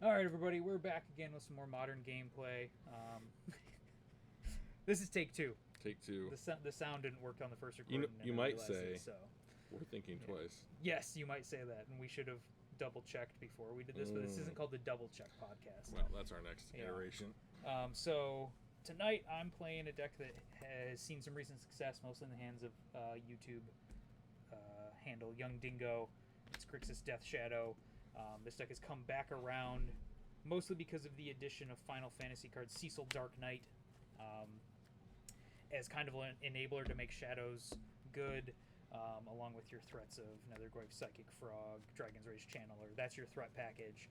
All right, everybody, we're back again with some more modern gameplay. This is take two. Take two. The sound didn't work on the first recording, You and I might realized say it. So we're thinking twice. yes, you might say that, and we should have double checked before we did this. But this isn't called the double check podcast. Well, that's our next iteration. So tonight I'm playing a deck that has seen some recent success, mostly in the hands of YouTube handle Young Dingo. It's Grixis Death Shadow. This deck has come back around mostly because of the addition of Final Fantasy card Cecil Dark Knight as kind of an enabler to make shadows good, along with your threats of Nethergoyf, Psychic Frog, Dragon's Rage Channeler. That's your threat package.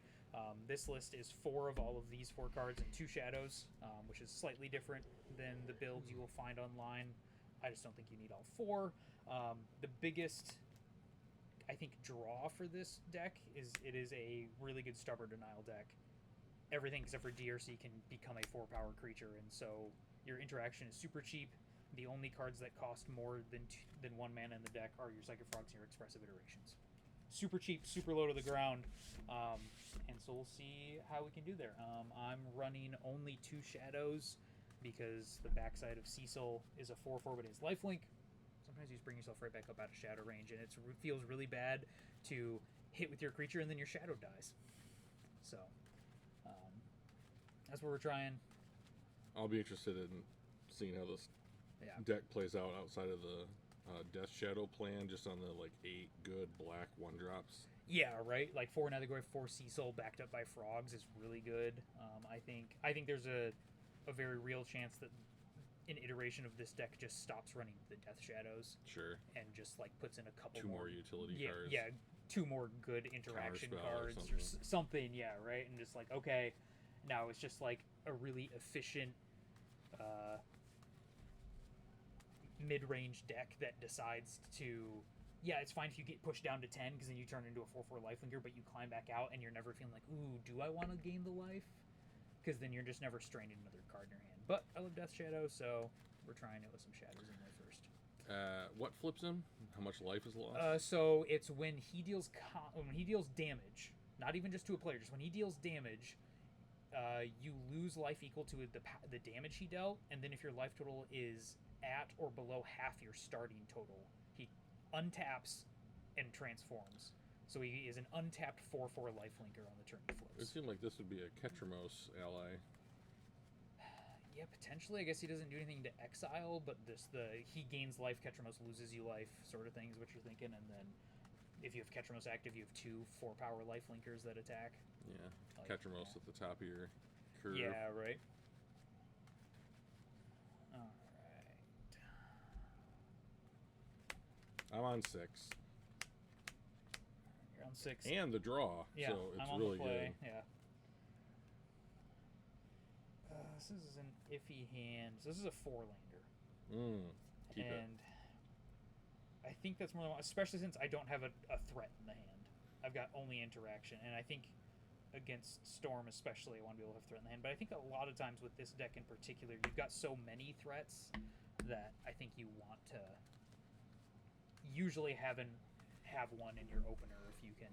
This list is 4 of all of these 4 cards and 2 shadows, which is slightly different than the builds you will find online. I just don't think you need all 4. The biggest, I think, draw for this deck is it is a really good Stubborn Denial deck. Everything except for DRC can become a 4-power creature, and so your interaction is super cheap. The only cards that cost more than 1 mana in the deck are your Psychic Frogs and your Expressive Iterations. Super cheap, super low to the ground, and so we'll see how we can do there. I'm running only 2 shadows because the backside of Cecil is a 4/4, but it's lifelink. Sometimes you just bring yourself right back up out of shadow range, and it feels really bad to hit with your creature and then your shadow dies. So that's what we're trying. I'll be interested in seeing how this deck plays out outside of the Death Shadow plan, just on the 8 good black 1-drops. Yeah, right. Like 4 Nethergoyf, 4 Cecil backed up by frogs is really good. I think there's a very real chance that an iteration of this deck just stops running the Death Shadows. Sure. And just puts in a couple 2 more utility cards. Yeah, 2 more good interaction cards or something. Yeah, right. And just okay, now it's just a really efficient mid-range deck that decides to, it's fine if you get pushed down to 10 because then you turn into a 4/4 lifelinker, but you climb back out and you're never feeling ooh, do I want to gain the life? Because then you're just never straining another card in your hand. But I love Death Shadow, so we're trying it with some shadows in there first. What flips him? How much life is lost? So it's when he deals damage, not even just to a player, just when he deals damage, you lose life equal to the damage he dealt, and then if your life total is at or below half your starting total, he untaps and transforms. So he is an untapped 4/4 lifelinker on the turn he flips. It seemed like this would be a Ketramos ally. Yeah, potentially. I guess he doesn't do anything to exile, but he gains life, Ketramos loses you life, sort of thing is what you're thinking. And then if you have Ketramos active, you have 2 4-power lifelinkers that attack. Yeah, Ketramos at the top of your curve. Yeah, right. All right. I'm on 6. You're on 6. And the draw, yeah, so it's I'm on really the play. good. Yeah. This is an iffy hand. So this is a 4-lander. Keep and I think that's more than one, especially since I don't have a threat in the hand. I've got only interaction, and I think against Storm especially I want to be able to have threat in the hand. But I think a lot of times with this deck in particular, you've got so many threats that I think you want to usually have one in your opener if you can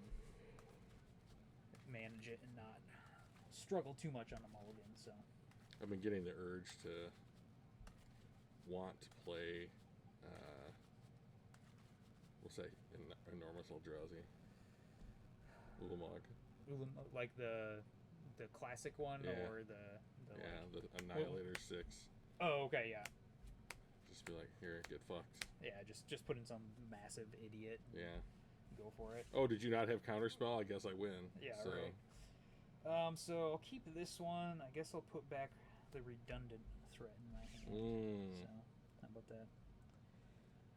manage it and not struggle too much on a mulligan. So I've been getting the urge to want to play, we'll say, Enormous Eldrazi. Ulamog. Like the classic one, or the Annihilator 6. Oh, okay, yeah. Just be like, here, get fucked. Yeah, just put in some massive idiot. Yeah. Go for it. Oh, did you not have Counterspell? I guess I win. Yeah, so. Right. So I'll keep this one. I guess I'll put back the redundant threat in my hand. So, how about that?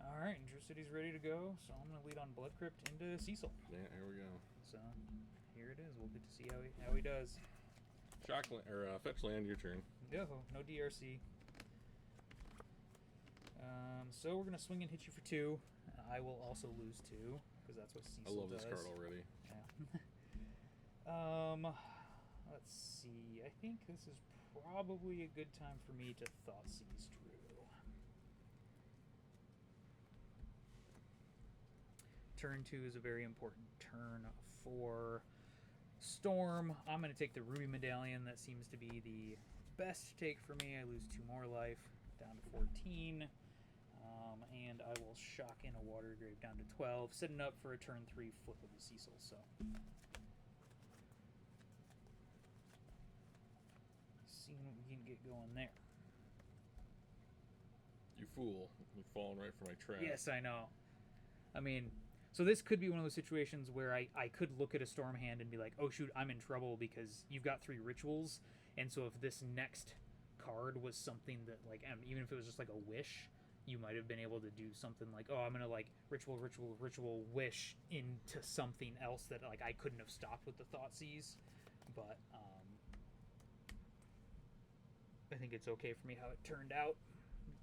Alright, Intercity's ready to go, so I'm going to lead on Blood Crypt into Cecil. Yeah, here we go. So, here it is. We'll get to see how he does. Fetch land, your turn. No DRC. So we're going to swing and hit you for 2. I will also lose 2, because that's what Cecil does. I love this card already. Yeah. Let's see. I think this is probably a good time for me to Thoughtseize Drew. Turn 2 is a very important turn for Storm. I'm going to take the Ruby Medallion. That seems to be the best take for me. I lose 2 more life, down to 14. And I will shock in a Water Grave down to 12, setting up for a turn 3 flip of the Cecil. So, seeing what we can get going there. You fool. You've fallen right for my trap. Yes, I know. I mean, so this could be one of those situations where I could look at a Storm hand and be like, oh shoot, I'm in trouble because you've got 3 rituals. And so if this next card was something that, like, even if it was just like a wish, you might have been able to do something like, oh, I'm going to, like, ritual, wish into something else that, like, I couldn't have stopped with the Thoughtseize. But I think it's okay for me how it turned out.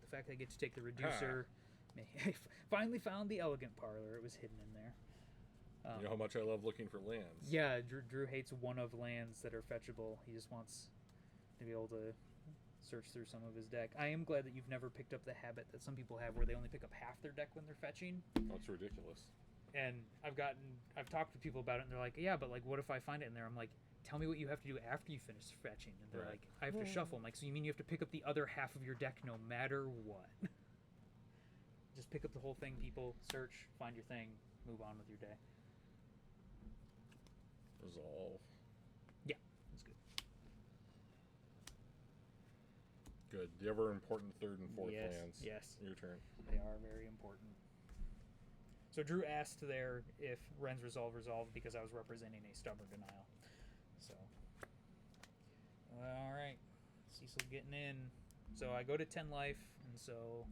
The fact that I get to take the Reducer. I finally found the Elegant Parlor. It was hidden in there. You know how much I love looking for lands. Yeah, Drew hates one of lands that are fetchable. He just wants to be able to search through some of his deck. I am glad that you've never picked up the habit that some people have where they only pick up half their deck when they're fetching. That's ridiculous. And I've talked to people about it, and they're like, yeah, but, like, what if I find it in there? I'm like, tell me what you have to do after you finish fetching. And they're like, I have to shuffle. I'm like, so you mean you have to pick up the other half of your deck no matter what? Just pick up the whole thing, people. Search, find your thing, move on with your day. Resolve. Yeah, that's good. Good. The ever important 3rd and 4th lands. Yes. Your turn. They are very important. So Drew asked there if Ren's resolved because I was representing a stubborn denial. So, all right, Cecil's getting in. So I go to 10 life, and so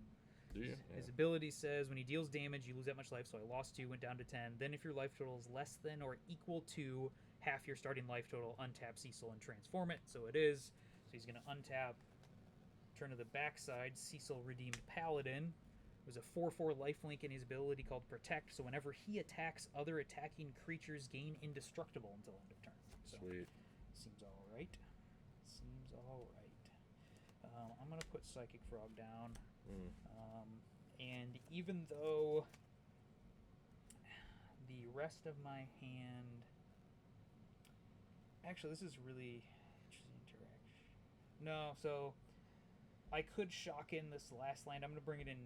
his ability says when he deals damage, you lose that much life. So I lost 2, went down to 10. Then if your life total is less than or equal to half your starting life total, untap Cecil and transform it. So it is. So he's going to untap. Turn to the backside, Cecil redeemed Paladin. It was a 4/4 lifelink in his ability called Protect, so whenever he attacks, other attacking creatures gain indestructible until end of turn. So, sweet. Seems alright. I'm going to put Psychic Frog down. And even though the rest of my hand... Actually, this is really interesting interaction. No, so... I could shock in this last land. I'm going to bring it in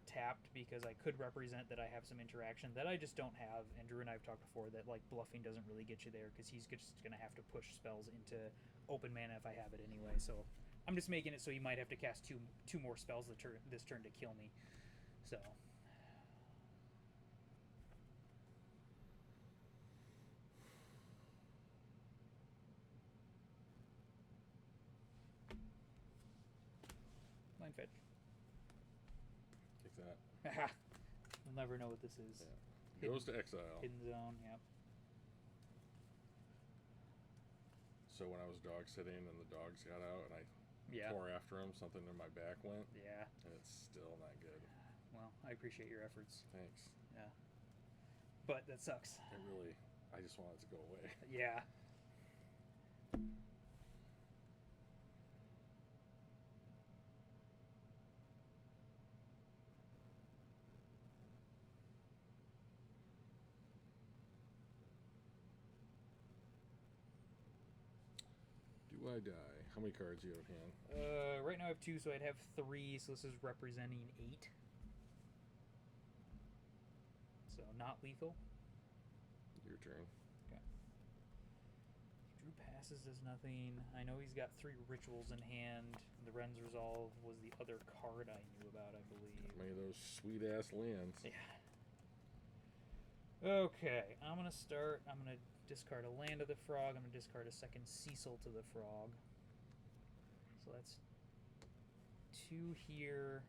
tapped because I could represent that I have some interaction that I just don't have. And Drew and I have talked before that, like, bluffing doesn't really get you there because he's just going to have to push spells into open mana if I have it anyway. So I'm just making it so he might have to cast two more spells this turn to kill me. So... Fetch. Take that. We'll never know what this is. Yeah. Goes to exile. Hidden zone, yep. So when I was dog sitting and the dogs got out and I tore after them, something in my back went. Yeah. And it's still not good. Well, I appreciate your efforts. Thanks. Yeah. But that sucks. I just want it to go away. Yeah. Do I die? How many cards do you have in hand? Right now I have 2, so I'd have 3, so this is representing 8. So not lethal. Your turn. Okay. Drew passes, does nothing. I know he's got 3 rituals in hand. The Ren's Resolve was the other card I knew about, I believe. Many of those sweet ass lands. Yeah. Okay, I'm going to discard a land of the frog. I'm going to discard a second Cecil to the frog. So that's 2 here.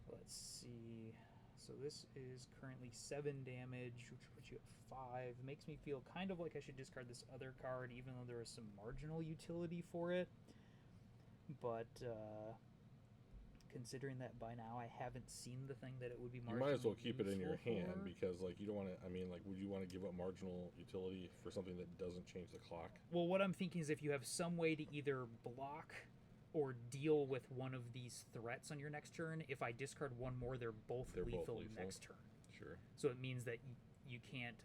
Let's see. So this is currently 7 damage, which puts you at 5. Makes me feel kind of like I should discard this other card, even though there is some marginal utility for it. But considering that by now I haven't seen the thing that it would be marginal. You might as well keep it in your hand for. because, like, you don't want to. I mean, like, would you want to give up marginal utility for something that doesn't change the clock? Well, what I'm thinking is if you have some way to either block or deal with one of these threats on your next turn, if I discard one more, they're both lethal next turn. Sure. So it means that you can't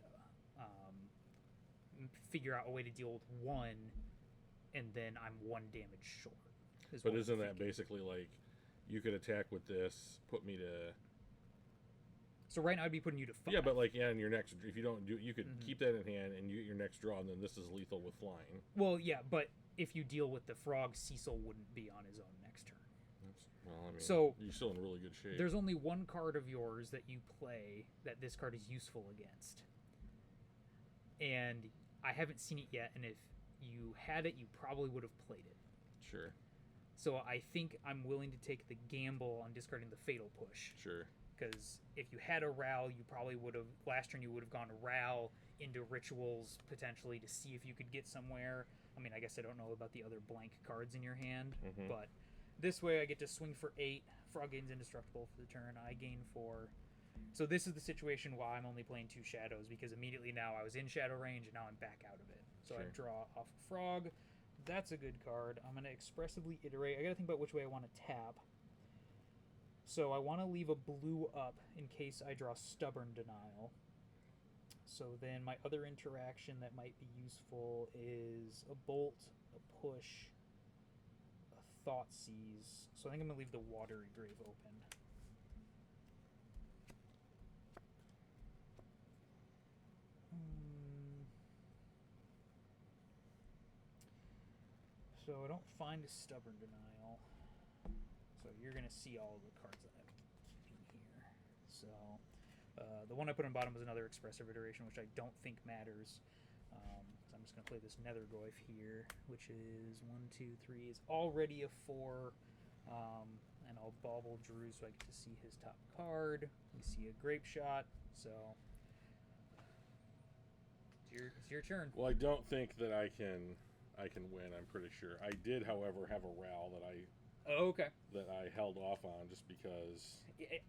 figure out a way to deal with one, and then I'm 1 damage short. But isn't that basically like you could attack with this, put me to... So right now I'd be putting you to 5. Yeah, but like in your next, if you don't do, you could keep that in hand and you get your next draw, and then this is lethal with flying. Well, yeah, but if you deal with the frog, Cecil wouldn't be on his own next turn. Well, I mean, so you're still in really good shape. There's only 1 card of yours that you play that this card is useful against, and I haven't seen it yet. And if you had it, you probably would have played it. Sure. So I think I'm willing to take the gamble on discarding the Fatal Push. Sure. Because if you had a Ral, you probably would have... Last turn you would have gone Ral into Rituals, potentially, to see if you could get somewhere. I mean, I guess I don't know about the other blank cards in your hand, but this way I get to swing for 8. Frog gains indestructible for the turn. I gain 4. So this is the situation why I'm only playing 2 Shadows, because immediately now I was in Shadow range, and now I'm back out of it. So I draw off a Frog. That's a good card. I'm going to Expressively Iterate. I got to think about which way I want to tap. So I want to leave a blue up in case I draw Stubborn Denial. So then my other interaction that might be useful is a Bolt, a Push, a Thoughtseize. So I think I'm going to leave the Watery Grave open. So I don't find a Stubborn Denial. So you're going to see all of the cards that I'm keeping here. So the one I put on bottom was another Expressive Iteration, which I don't think matters. So I'm just going to play this Nethergoyf here, which is 1, 2, 3. It's already a 4. And I'll bauble Drew so I get to see his top card. We see a Grape Shot. So it's your turn. Well, I don't think that I can win. I'm pretty sure. I did, however, have a Ral that I held off on just because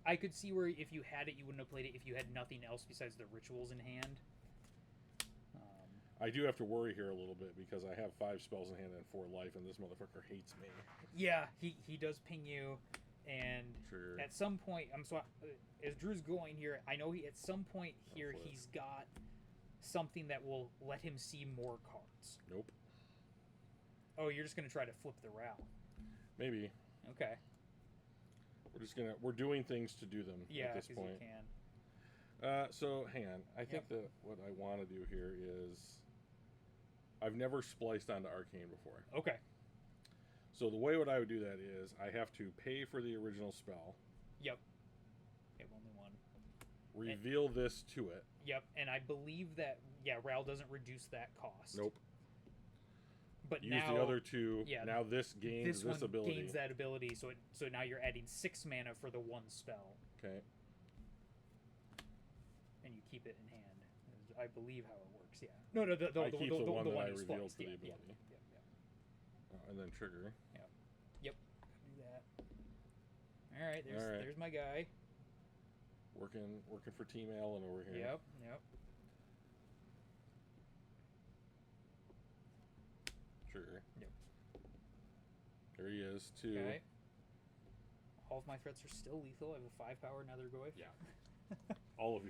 I could see where if you had it, you wouldn't have played it if you had nothing else besides the Rituals in hand. I do have to worry here a little bit because I have 5 spells in hand and 4 life, and this motherfucker hates me. Yeah, he does ping you, and at some point, as Drew's going here, I know at some point here he's got something that will let him see more cards. Nope. Oh, you're just gonna try to flip the Ral. Maybe. Okay. We're doing things to do them at this point. You can. So hang on. I think that what I want to do here is I've never spliced onto Arcane before. Okay. So the way what I would do that is I have to pay for the original spell. Yep. You have only one. Reveal this to it. Yep, and I believe that Ral doesn't reduce that cost. Nope. But use now the other 2. Yeah, now this gains this ability. Gains that ability, so now you're adding 6 mana for the 1 spell. Okay. And you keep it in hand. I believe how it works. Yeah. No, the one that I revealed for the ability. And then trigger. Yep. Do that. All right. There's my guy. Working for Team Allen over here. Yep. Trigger. Yep. There he is, 2. Okay. All of my threats are still lethal. I have a 5-power Nethergoyf. Yeah. All of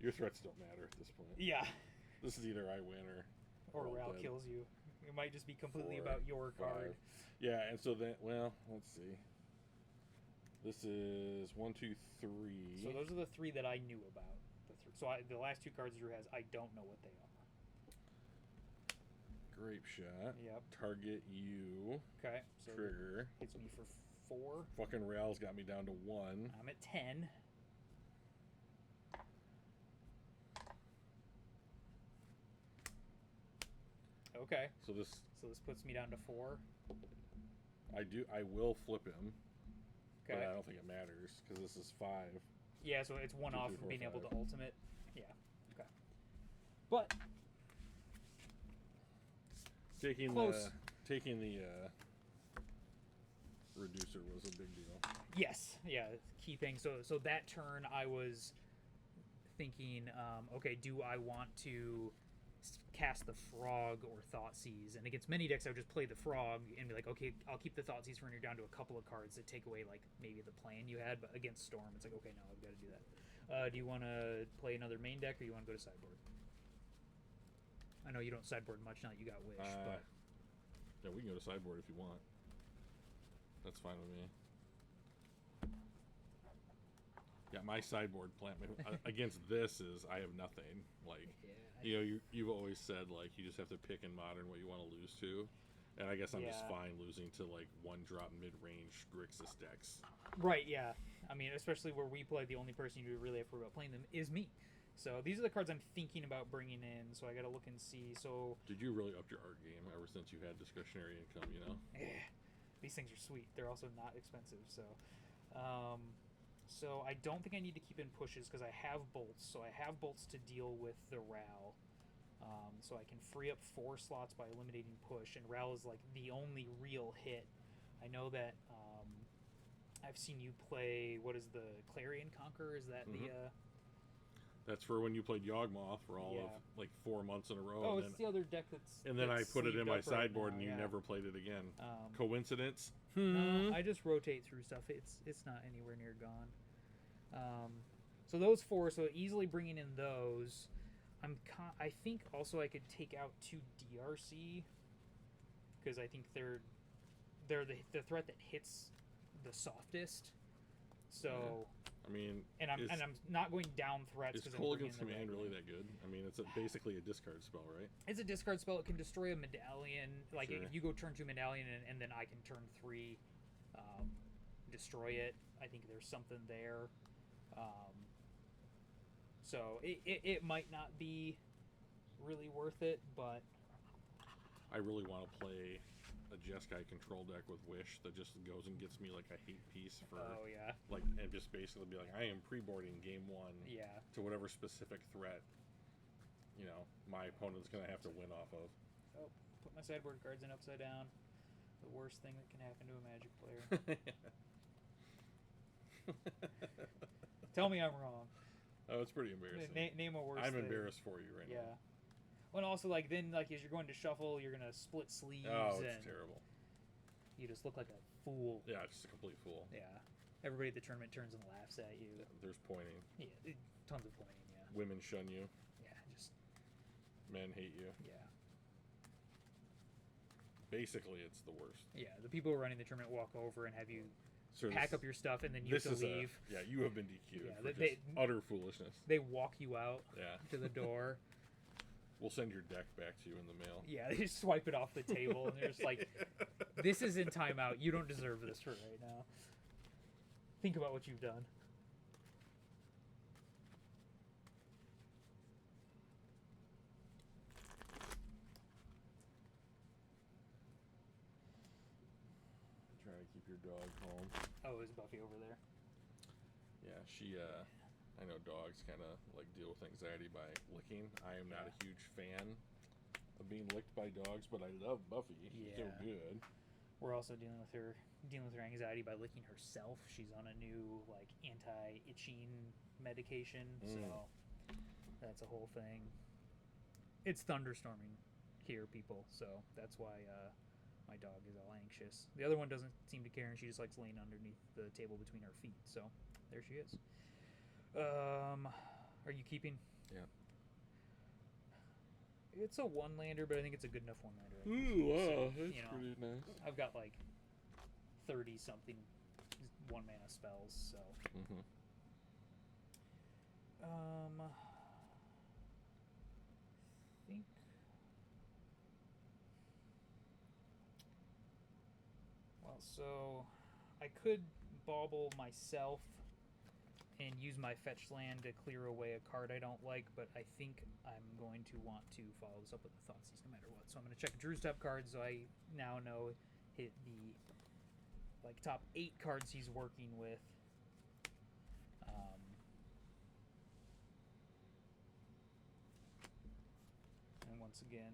your threats don't matter at this point. Yeah. This is either I win or Ral kills you. It might just be completely about your card. 5. Yeah, and so then, well, let's see. This is 1, 2, 3. So those are the 3 that I knew about. So the last 2 cards Drew has, I don't know what they are. Grape Shot. Yep. Target you. Okay. So trigger. Hits me for 4. Fucking Ral's got me down to 1. I'm at 10. Okay. So this puts me down to 4. I will flip him. Okay. But I don't think it matters because this is 5. Yeah, so it's 1 off from being able to ultimate. Yeah. Okay. But taking close. the reducer was a big deal. Yes. Yeah. Keeping so that turn I was thinking, okay, do I want to cast the Frog or Thoughtseize? And against many decks, I would just play the Frog and be like, okay, I'll keep the Thoughtseize when you're down to a couple of cards that take away like maybe the plan you had. But against Storm, it's like, okay, no, I've got to do that. Do you want to play another main deck or you want to go to sideboard? I know you don't sideboard much now that you got Wish, but yeah, we can go to sideboard if you want. That's fine with me. Yeah, my sideboard plan against this is I have nothing. Like, you've always said like you just have to pick in Modern what you want to lose to, and I guess I'm just fine losing to like 1-drop mid-range Grixis decks. Right. Yeah. I mean, especially where we play, the only person you really have to worry about playing them is me. So these are the cards I'm thinking about bringing in. So I got to look and see. So did you really up your art game ever since you had discretionary income? You know. These things are sweet. They're also not expensive. So. So I don't think I need to keep in pushes because I have bolts. So I have bolts to deal with the Ral. So I can free up 4 slots by eliminating push, and Ral is like the only real hit. I know that I've seen you play. What is the Clarion Conqueror? Is that the? That's for when you played Yawgmoth for all of like 4 months in a row. Oh, it's the other deck that's. And then I put it in my sideboard, right now, and you never played it again. Coincidence? No, I just rotate through stuff. It's not anywhere near gone. So those 4, so easily bringing in those. I think also I could take out 2 DRC because I think they're the threat that hits the softest. So I mean, and I'm not going down threats. Is Kolaghan's Command really that good? I mean, it's basically a discard spell, right? It's a discard spell. It can destroy a medallion. Like if you go turn 2 medallion and then I can turn 3, destroy it. I think there's something there. So it might not be really worth it, but I really want to play a Jeskai control deck with Wish that just goes and gets me like a hate piece for like, and just basically be like, I am pre-boarding game 1 to whatever specific threat my opponent's gonna have to win off of. Oh, put my sideboard cards in upside down. The worst thing that can happen to a Magic player. Tell me I'm wrong. Oh, it's pretty embarrassing. Name a worse I'm thing. embarrassed for you right now. Yeah. Well, and also, like, then, like, as you're going to shuffle, you're going to split sleeves. Oh, it's terrible. You just look like a fool. Yeah, just a complete fool. Yeah. Everybody at the tournament turns and laughs at you. Yeah, there's pointing. Yeah, tons of pointing, yeah. Women shun you. Yeah, just... Men hate you. Yeah. Basically, it's the worst. Yeah, the people who are running the tournament walk over and have you... pack up your stuff and then you have to leave. You have been DQ'd for just utter foolishness. They walk you out to the door. We'll send your deck back to you in the mail. Yeah, they just swipe it off the table and they're just like, this is in timeout. You don't deserve this for right now. Think about what you've done. Your dog home. Oh, is Buffy over there? Yeah, she, I know dogs kind of like deal with anxiety by licking. I am not a huge fan of being licked by dogs, but I love Buffy. She's so good. We're also dealing with her anxiety by licking herself. She's on a new like anti-itching medication, so that's a whole thing. It's thunderstorming here, people, so that's why my dog is all anxious. The other one doesn't seem to care, and she just likes laying underneath the table between her feet. So there she is. Are you keeping? Yeah. It's a 1-lander, but I think it's a good enough 1-lander. Ooh, wow, that's pretty nice. I've got like 30-something 1-mana spells, so. I think. Well, so I could bauble myself and use my fetch land to clear away a card I don't like, but I think I'm going to want to follow this up with the Thoughtseize no matter what. So I'm going to check Drew's top cards, so I now know hit the like top 8 cards he's working with. And once again,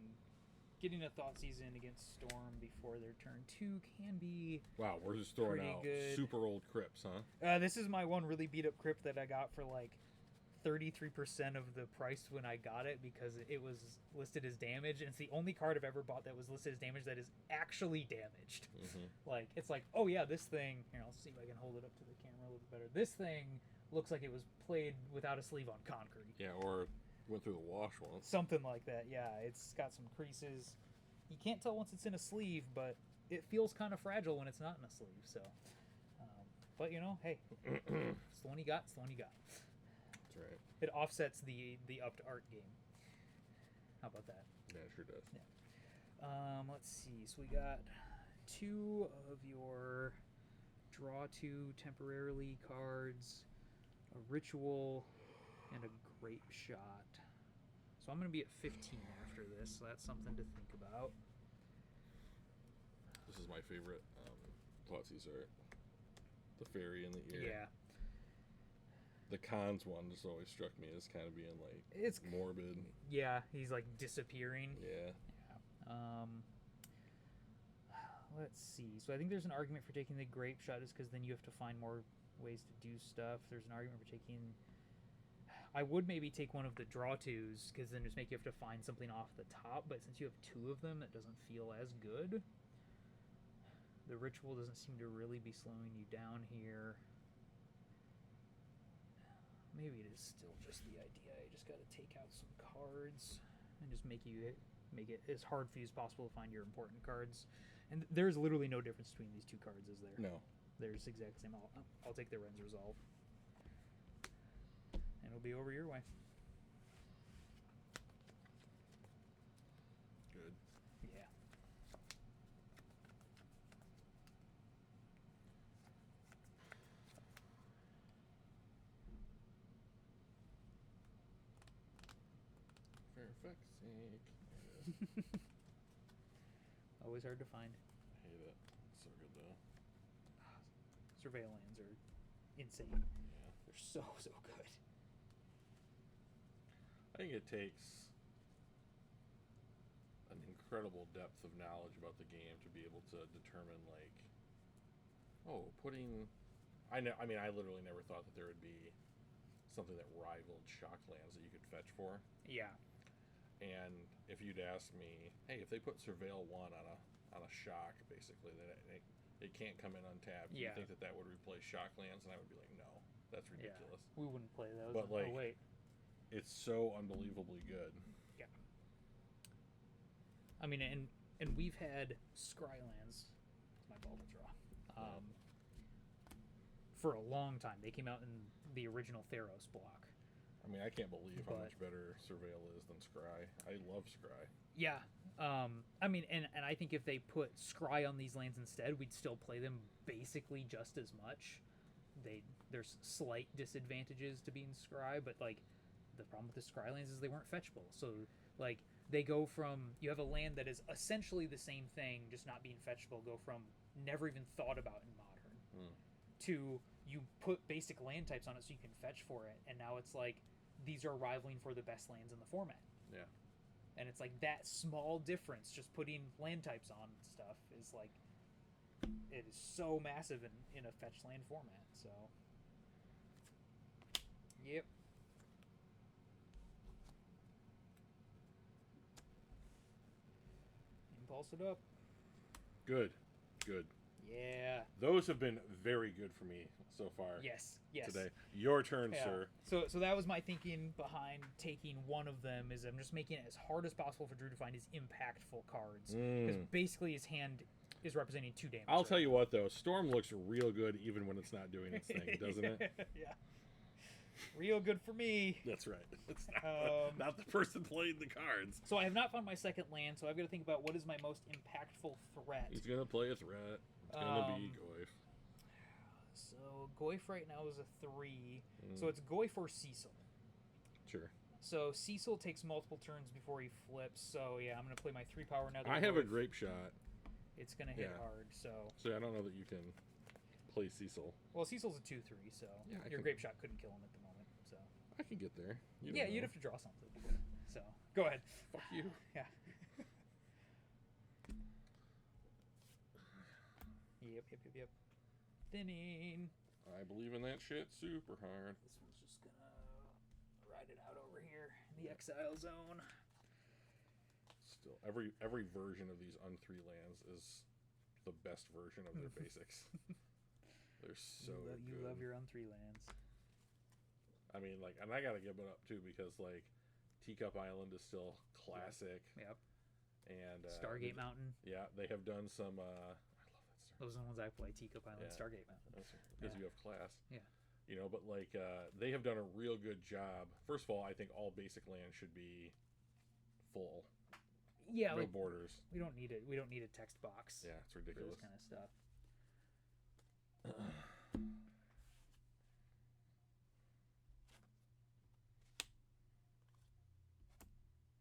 getting a Thoughtseize in against Storm before their turn 2 can be wow, we're just throwing out good. Super old crypts, huh? This is my one really beat up crypt that I got for like 33% of the price when I got it because it was listed as damaged, and it's the only card I've ever bought that was listed as damaged that is actually damaged. Like, it's like, oh yeah, this thing, here, I'll see if I can hold it up to the camera a little bit better. This thing looks like it was played without a sleeve on concrete. Yeah, or Went through the wash once. Something like that, yeah. It's got some creases. You can't tell once it's in a sleeve, but it feels kind of fragile when it's not in a sleeve. So, but you know, hey, it's the one you got. It's the one you got. That's right. It offsets the upped art game. How about that? Yeah, it sure does. Yeah. Let's see. So we got 2 of your draw 2 temporarily cards, a ritual, and a grape shot. So I'm going to be at 15 after this, so that's something to think about. This is my favorite Thoughtseize art. The fairy in the ear. Yeah. The cons one just always struck me as kind of being like it's morbid. Yeah, he's like disappearing. Yeah. Let's see. So I think there's an argument for taking the grape shot is because then you have to find more ways to do stuff. There's an argument for taking... I would maybe take one of the draw 2s because then just make you have to find something off the top, but since you have 2 of them, that doesn't feel as good. The ritual doesn't seem to really be slowing you down here. Maybe it is still just the idea. You just got to take out some cards and just make it as hard for you as possible to find your important cards. And there's literally no difference between these 2 cards, is there? No. There's the exact same. I'll take the Ren's Resolve. And it'll be over your way. Good. Yeah. For effect's sake. Always hard to find. I hate it. It's so good though. Surveil lands are insane. Yeah. They're so good. I think it takes an incredible depth of knowledge about the game to be able to determine, like, I literally never thought that there would be something that rivaled Shocklands that you could fetch for. Yeah. And if you'd asked me, hey, if they put Surveil 1 on a shock, basically, that it can't come in untapped, do you think that would replace Shocklands? And I would be like, no, that's ridiculous. Yeah. We wouldn't play those. But, like, oh, wait. It's so unbelievably good. Yeah. I mean, and we've had Scrylands. It's my ball to draw. For a long time. They came out in the original Theros block. I mean, I can't believe how much better Surveil is than Scry. I love Scry. Yeah. I mean, and I think if they put Scry on these lands instead, we'd still play them basically just as much. There's slight disadvantages to being Scry, but, like, the problem with the Scry lands is they weren't fetchable. So, like, they go from, you have a land that is essentially the same thing, just not being fetchable, go from never even thought about in Modern to you put basic land types on it so you can fetch for it, and now it's like, these are rivaling for the best lands in the format. Yeah. And it's like that small difference, just putting land types on stuff, is like, it is so massive in a fetch land format, so. Yep. Impulse it up. Good. Yeah. Those have been very good for me so far. Yes. Today. Your turn, sir. So that was my thinking behind taking one of them, is I'm just making it as hard as possible for Drew to find his impactful cards. Because basically his hand is representing 2 damage. I'll tell you what, though. Storm looks real good even when it's not doing its thing, doesn't it? Yeah. Real good for me. That's right. It's not the person playing the cards. So I have not found my second land, so I've got to think about what is my most impactful threat. He's going to play a threat. It's going to be Goyf. So Goyf right now is a 3. So it's Goyf or Cecil. Sure. So Cecil takes multiple turns before he flips. So yeah, I'm going to play my 3 power now. I have a grape shot. It's going to hit hard. So I don't know that you can play Cecil. Well, Cecil's a 2/3, so your grape shot couldn't kill him at the moment. So I can get there. You'd have to draw something. So go ahead. Fuck you. Yeah. Yep. Thinning. I believe in that shit super hard. This one's just gonna ride it out over here in the exile zone. Still, every version of these Un-3 lands is the best version of their basics. They're so good. You love your Un-3 lands. I mean, like, and I gotta give it up too, because, like, Teacup Island is still classic. Yep. And Stargate Mountain. Yeah, they have done some. I love that Stargate. Those are the ones I play. Teacup Island, Stargate Mountain. Because you have class. Yeah. You know, but like they have done a real good job. First of all, I think all basic land should be full. Yeah, no borders. We don't need it. We don't need a text box. Yeah, it's ridiculous. For this kind of stuff.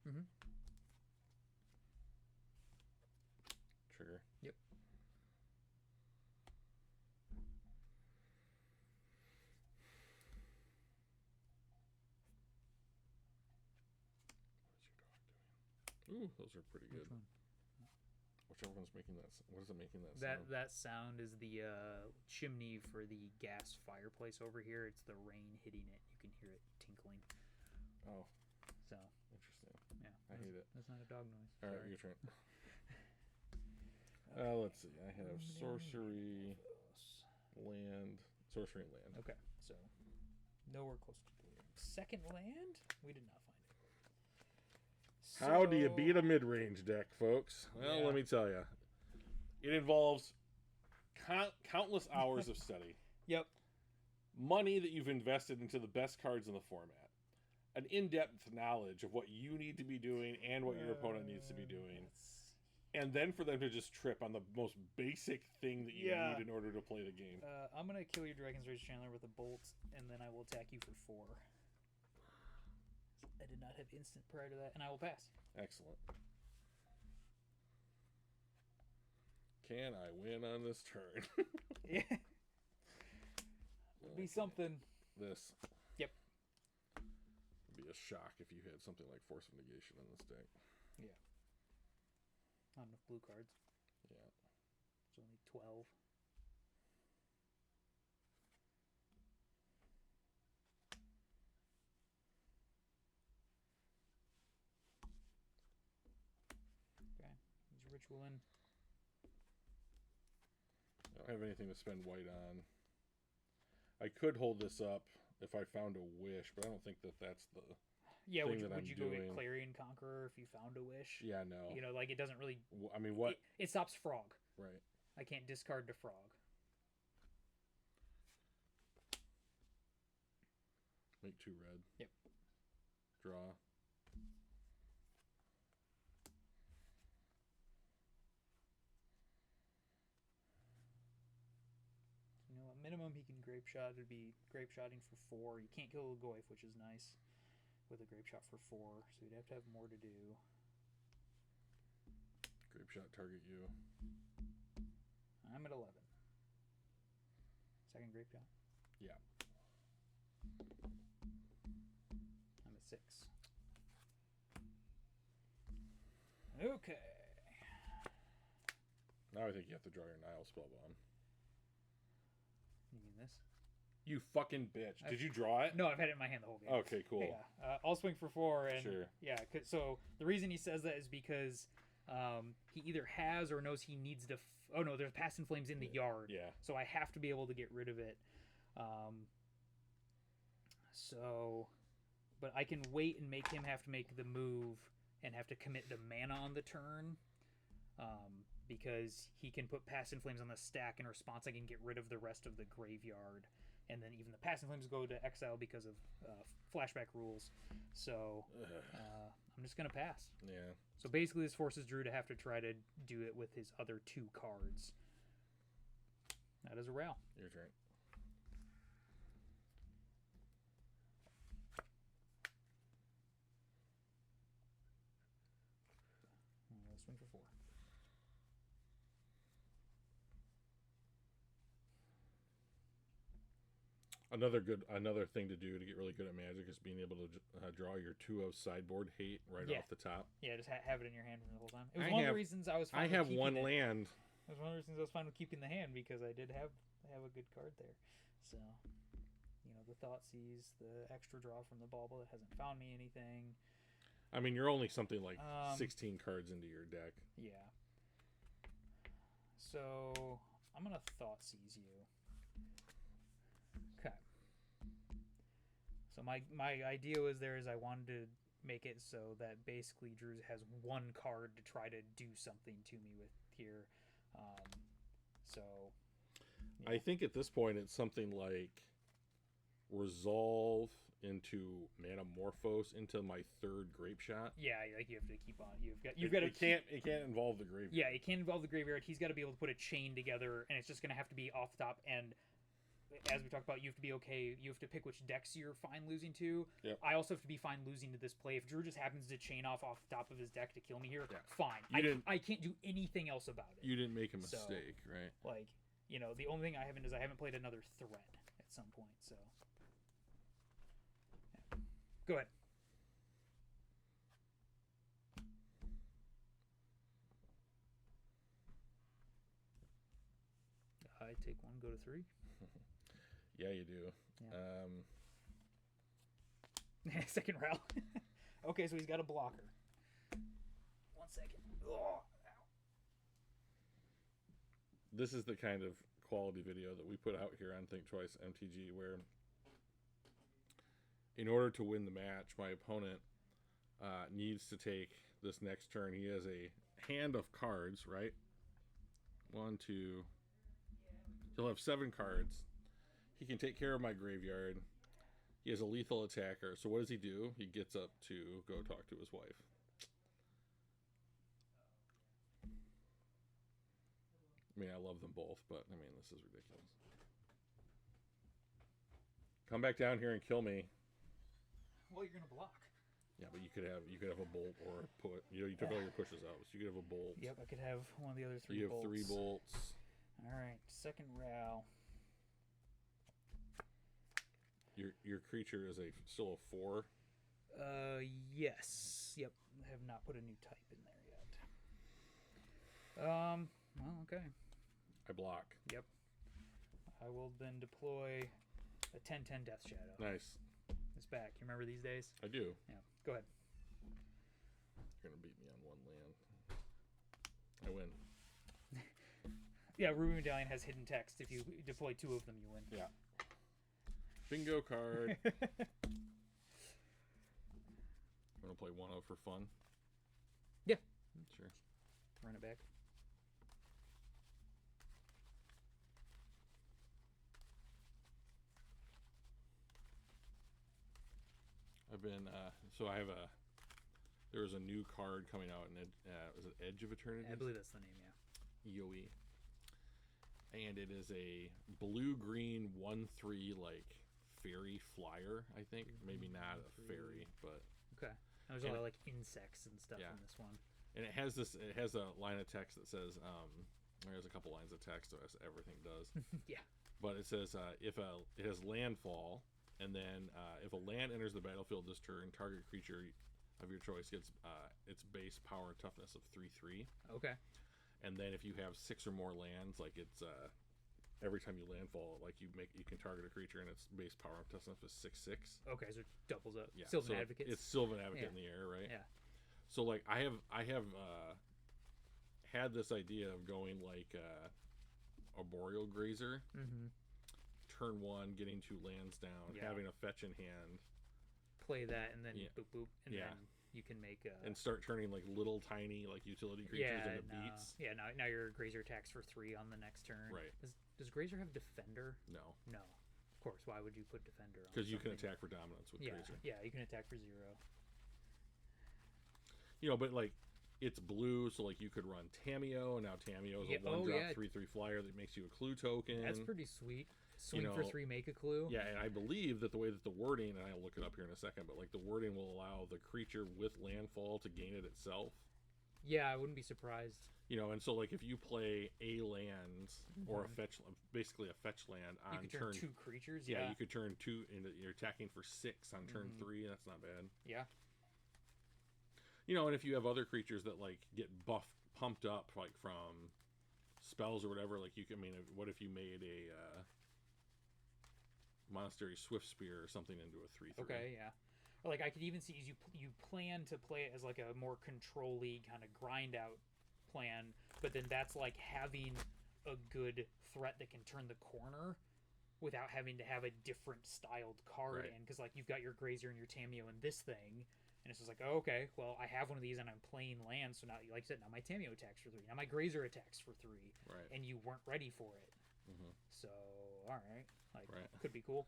Mm-hmm. Trigger. Yep. Ooh, those are pretty good. Which one? Whichever one's making that. What is it making that sound? That sound is the chimney for the gas fireplace over here. It's the rain hitting it. You can hear it tinkling. Oh. So. Interesting. Yeah. I hate it. That's not a dog noise. All right, your turn. Let's see. I have sorcery, land, sorcery and land. Okay, so nowhere close to blue. Second land? We did not find it. How do you beat a mid-range deck, folks? Well, let me tell you. It involves countless hours of study. Yep. Money that you've invested into the best cards in the format. An in-depth knowledge of what you need to be doing and what your opponent needs to be doing. And then for them to just trip on the most basic thing that you need in order to play the game. I'm going to kill your Dragon's Rage Chandler with a bolt, and then I will attack you for 4. I did not have instant prior to that, and I will pass. Excellent. Can I win on this turn? Yeah. Would be something. This. Yep. Would be a shock if you had something like Force of Negation in this deck. Yeah. Not enough blue cards. Yeah. It's only 12. Okay. He's ritual in. I don't have anything to spend white on. I could hold this up if I found a wish, but I don't think that that's the thing that I'm would you doing. go get Clarion Conqueror if you found a wish? Yeah, no. You know, like it doesn't really. I mean, what? It stops frog. Right. I can't discard to frog. Make 2 red. Yep. Draw. You know, at minimum he can grape shot. It'd be grape shotting for 4. You can't kill a Goyf, which is nice, with a grape shot for 4. So you'd have to have more to do. Grape shot target you. I'm at 11. Second grape shot. Yeah. I'm at 6. Okay. Now I think you have to draw your Nile Spellbomb. You mean this? You fucking bitch. Did you draw it? No, I've had it in my hand the whole game. Okay, cool. Yeah. I'll swing for 4. And sure. Yeah, so the reason he says that is because he either has or knows he needs to... oh, no, there's Past in Flames in the yard. Yeah. So I have to be able to get rid of it. But I can wait and make him have to make the move and have to commit the mana on the turn. Because he can put Past in Flames on the stack. In response, I can get rid of the rest of the graveyard. And then even the Past in Flames go to exile because of flashback rules. So I'm just going to pass. Yeah. So basically this forces Drew to have to try to do it with his other 2 cards. That is a Ral. Your turn. Swing for 4. Another thing to do to get really good at Magic is being able to draw your 2 of sideboard hate right off the top. Yeah, just have it in your hand the whole time. It was one of the reasons I was fine with keeping one it. land. It was one of the reasons I was fine with keeping the hand because I did have a good card there. So, you know, the Thoughtseize, the extra draw from the Bauble that hasn't found me anything. I mean, you're only something like 16 cards into your deck. Yeah. So, I'm going to Thoughtseize you. Okay. So my idea was I wanted to make it so that basically Drew has one card to try to do something to me with here. So yeah. I think at this point it's something like resolve into Manamorphose into my third Grape Shot. Yeah, like you have to keep on. You've got to. It can't involve the graveyard. Yeah, it can't involve the graveyard. He's got to be able to put a chain together, and it's just going to have to be off the top. And as we talked about, you have to be okay. You have to pick which decks you're fine losing to. Yep. I also have to be fine losing to this play. If Drew just happens to chain off the top of his deck to kill me here, fine. I can't do anything else about it. You didn't make a mistake, right? Like, the only thing I haven't is I haven't played another threat at some point. So, yeah. Go ahead. I take one, go to 3. Yeah, you do. Yeah. Second round. Okay, so he's got a blocker. 1 second. Oh, this is the kind of quality video that we put out here on Think Twice MTG, where in order to win the match, my opponent needs to take this next turn. He has a hand of cards, right? 1, 2. He'll have 7 cards. He can take care of my graveyard. He has a lethal attacker. So what does he do? He gets up to go talk to his wife. I mean, I love them both, but I mean, this is ridiculous. Come back down here and kill me. Well, you're gonna block. Yeah, but you could have a bolt or a put. You took all your pushes out, so you could have a bolt. Yep, I could have one of the other 3 bolts. You have 3 bolts. All right, second row. Your creature is still a 4. Yes. Yep. I have not put a new type in there yet. Well, okay. I block. Yep. I will then deploy a 10/10 Death Shadow. Nice. It's back. You remember these days? I do. Yeah. Go ahead. You're gonna beat me on 1 land. I win. Yeah, Ruby Medallion has hidden text. If you deploy 2 of them, you win. Yeah. Bingo card. You want to play 1-0 for fun? Yeah. Sure. Run it back. I've been there was a new card coming out in was it Edge of Eternity? I believe that's the name, yeah. EOE. And it is a blue-green 1/3 like fairy flyer, I think. Maybe not a fairy, but okay. There's a lot of like insects and stuff in this one. And it has a line of text that says there's a couple lines of text, as everything does. Yeah. But it says it has landfall, and then if a land enters the battlefield this turn, target creature of your choice gets its base power and toughness of 3/3. Okay. And then if you have 6 or more lands, like it's every time you landfall, like you can target a creature and its base power and toughness is 6/6. Okay, so it doubles up. Yeah. Sylvan Advocate. It's Sylvan Advocate in the air, right? Yeah. So like I have had this idea of going like Arboreal Grazer. Mm-hmm. Turn 1, getting 2 lands down, having a fetch in hand. Play that and then boop boop, and then you can make and start turning like little tiny like utility creatures into beats. Yeah, now your Grazer attacks for 3 on the next turn. Right. Does Grazer have Defender? No. No. Of course. Why would you put Defender on? Because you can attack for dominance with Grazer. Yeah, you can attack for 0. But like it's blue, so like you could run Tameo, and now Tameo is a 1-drop 3/3 flyer that makes you a clue token. That's pretty sweet. Swing for 3, make a clue. Yeah, and I believe that the way that the wording, and I'll look it up here in a second, but like the wording will allow the creature with landfall to gain it itself. Yeah, I wouldn't be surprised. And so like if you play a land or basically a fetch land on you could turn 2 creatures. Yeah, you could turn 2 into you're attacking for 6 on turn 3. That's not bad. Yeah. And if you have other creatures that like get pumped up like from spells or whatever, like you can. I mean, what if you made a Monastery Swift Spear or something into a 3/3? Okay, yeah. Or like I could even see you plan to play it as like a more control-y kind of grind out plan, but then that's like having a good threat that can turn the corner without having to have a different styled card in, because like you've got your Grazer and your Tameo and this thing, And it's just like, oh, okay, well, I have one of these and I'm playing land, so now, like I said, now my Tameo attacks for 3, now my Grazer attacks for 3, right. And you weren't ready for it. So, all right, like, could be cool.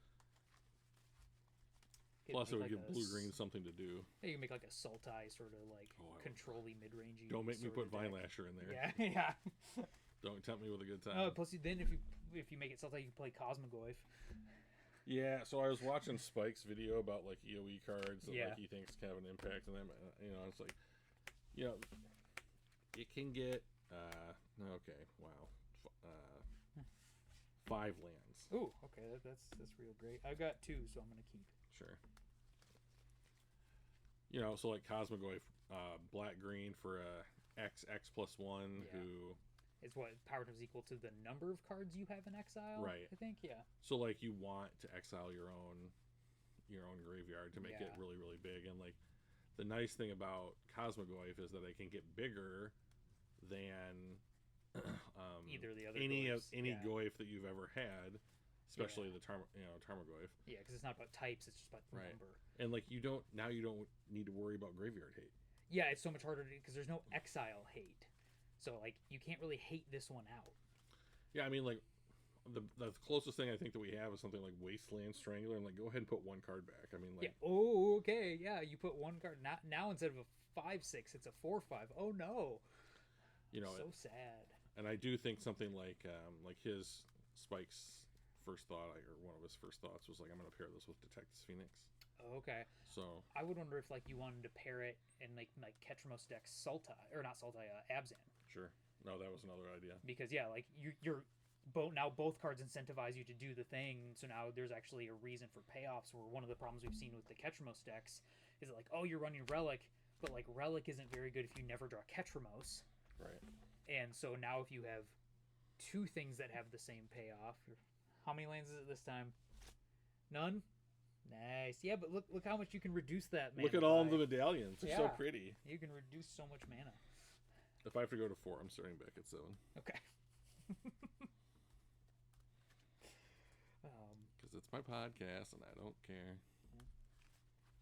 Plus, it would give blue-green something to do. Yeah, you can make like a Sultai sort of like control-y mid-rangey. Don't make me put Vinelasher in there. Yeah. Don't tempt me with a good time. Plus, then if you make it Sultai, you can play Cosmogoyf. Yeah, so I was watching Spike's video about like EOE cards that like he thinks can have an impact on them. You know, it's like, you know, it can get 5 lands. Ooh, okay, that's real great. I've got 2, so I'm gonna keep. Sure. You know, so like Cosmogoyf, black green for a XX +1 who. It's what power terms equal to the number of cards you have in exile, right? I think, yeah. So like you want to exile your own graveyard to make it really, really big, and like the nice thing about Cosmogoyf is that it can get bigger than either the other any Goyf that you've ever had, especially the Tarmogoyf. Yeah, because it's not about types; it's just about number. And like you don't need to worry about graveyard hate. Yeah, it's so much harder because there's no exile hate. So, like, you can't really hate this one out. Yeah, I mean, like, the closest thing I think that we have is something like Wasteland Strangler, and, like, go ahead and put 1 card back. I mean, like... Yeah. Oh, okay, yeah, you put 1 card. Now instead of a 5/6, it's a 4/5. Oh, no. You know, so sad. And I do think something like his Spike's first thought, or one of his first thoughts was, like, I'm going to pair this with Detectus Phoenix. Okay. So... I would wonder if, like, you wanted to pair it in, like Ketramos deck Sultai, or not Sultai, Abzan. Sure. No, that was another idea. Because like you're both cards incentivize you to do the thing, so now there's actually a reason for payoffs. Where one of the problems we've seen with the Ketramos decks is that, like, oh, you're running Relic, but like Relic isn't very good if you never draw Ketramos. Right. And so now if you have 2 things that have the same payoff, how many lands is it this time? None. Nice. Yeah, but look how much you can reduce that mana. Look at all of the medallions. They're so pretty. You can reduce so much mana. If I have to go to 4, I'm starting back at 7. Okay. Because it's my podcast and I don't care.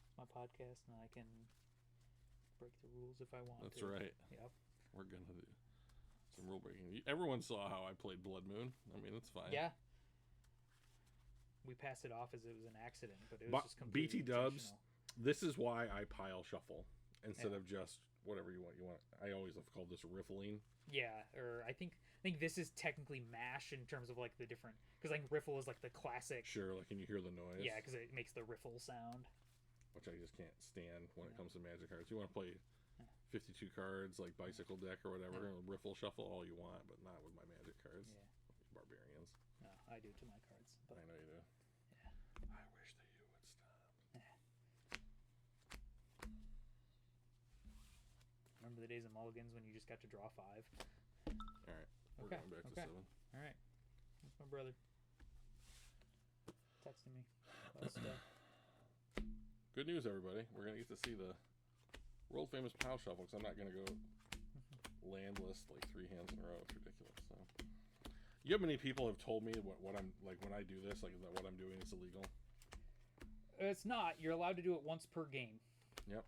It's my podcast and I can break the rules if I want. That's right. Yep. We're going to do some rule breaking. Everyone saw how I played Blood Moon. I mean, it's fine. Yeah. We passed it off as it was an accident, but it was just completely BT Dubs, this is why I pile shuffle instead of just whatever you want. I always have called this riffling. Yeah, or I think this is technically mash in terms of like the different, because like riffle is like the classic. Sure, like can you hear the noise? Yeah, because it makes the riffle sound. Which I just can't stand when it comes to Magic cards. You want to play 52 cards like Bicycle deck or whatever, and riffle shuffle all you want, but not with my Magic cards. Yeah. Barbarians. No, I do to my cards. But... I know you do. Yeah. I wish that you would stop. Remember the days of mulligans when you just got to draw 5? Alright. We're going back to 7. Alright. That's my brother. Texting me about stuff. Good news, everybody. We're going to get to see the world famous pile shuffle, because I'm not going to go landless like 3 hands in a row. It's ridiculous. So, you have many people have told me what I'm like when I do this, like that what I'm doing is illegal. It's not. You're allowed to do it once per game. Yep.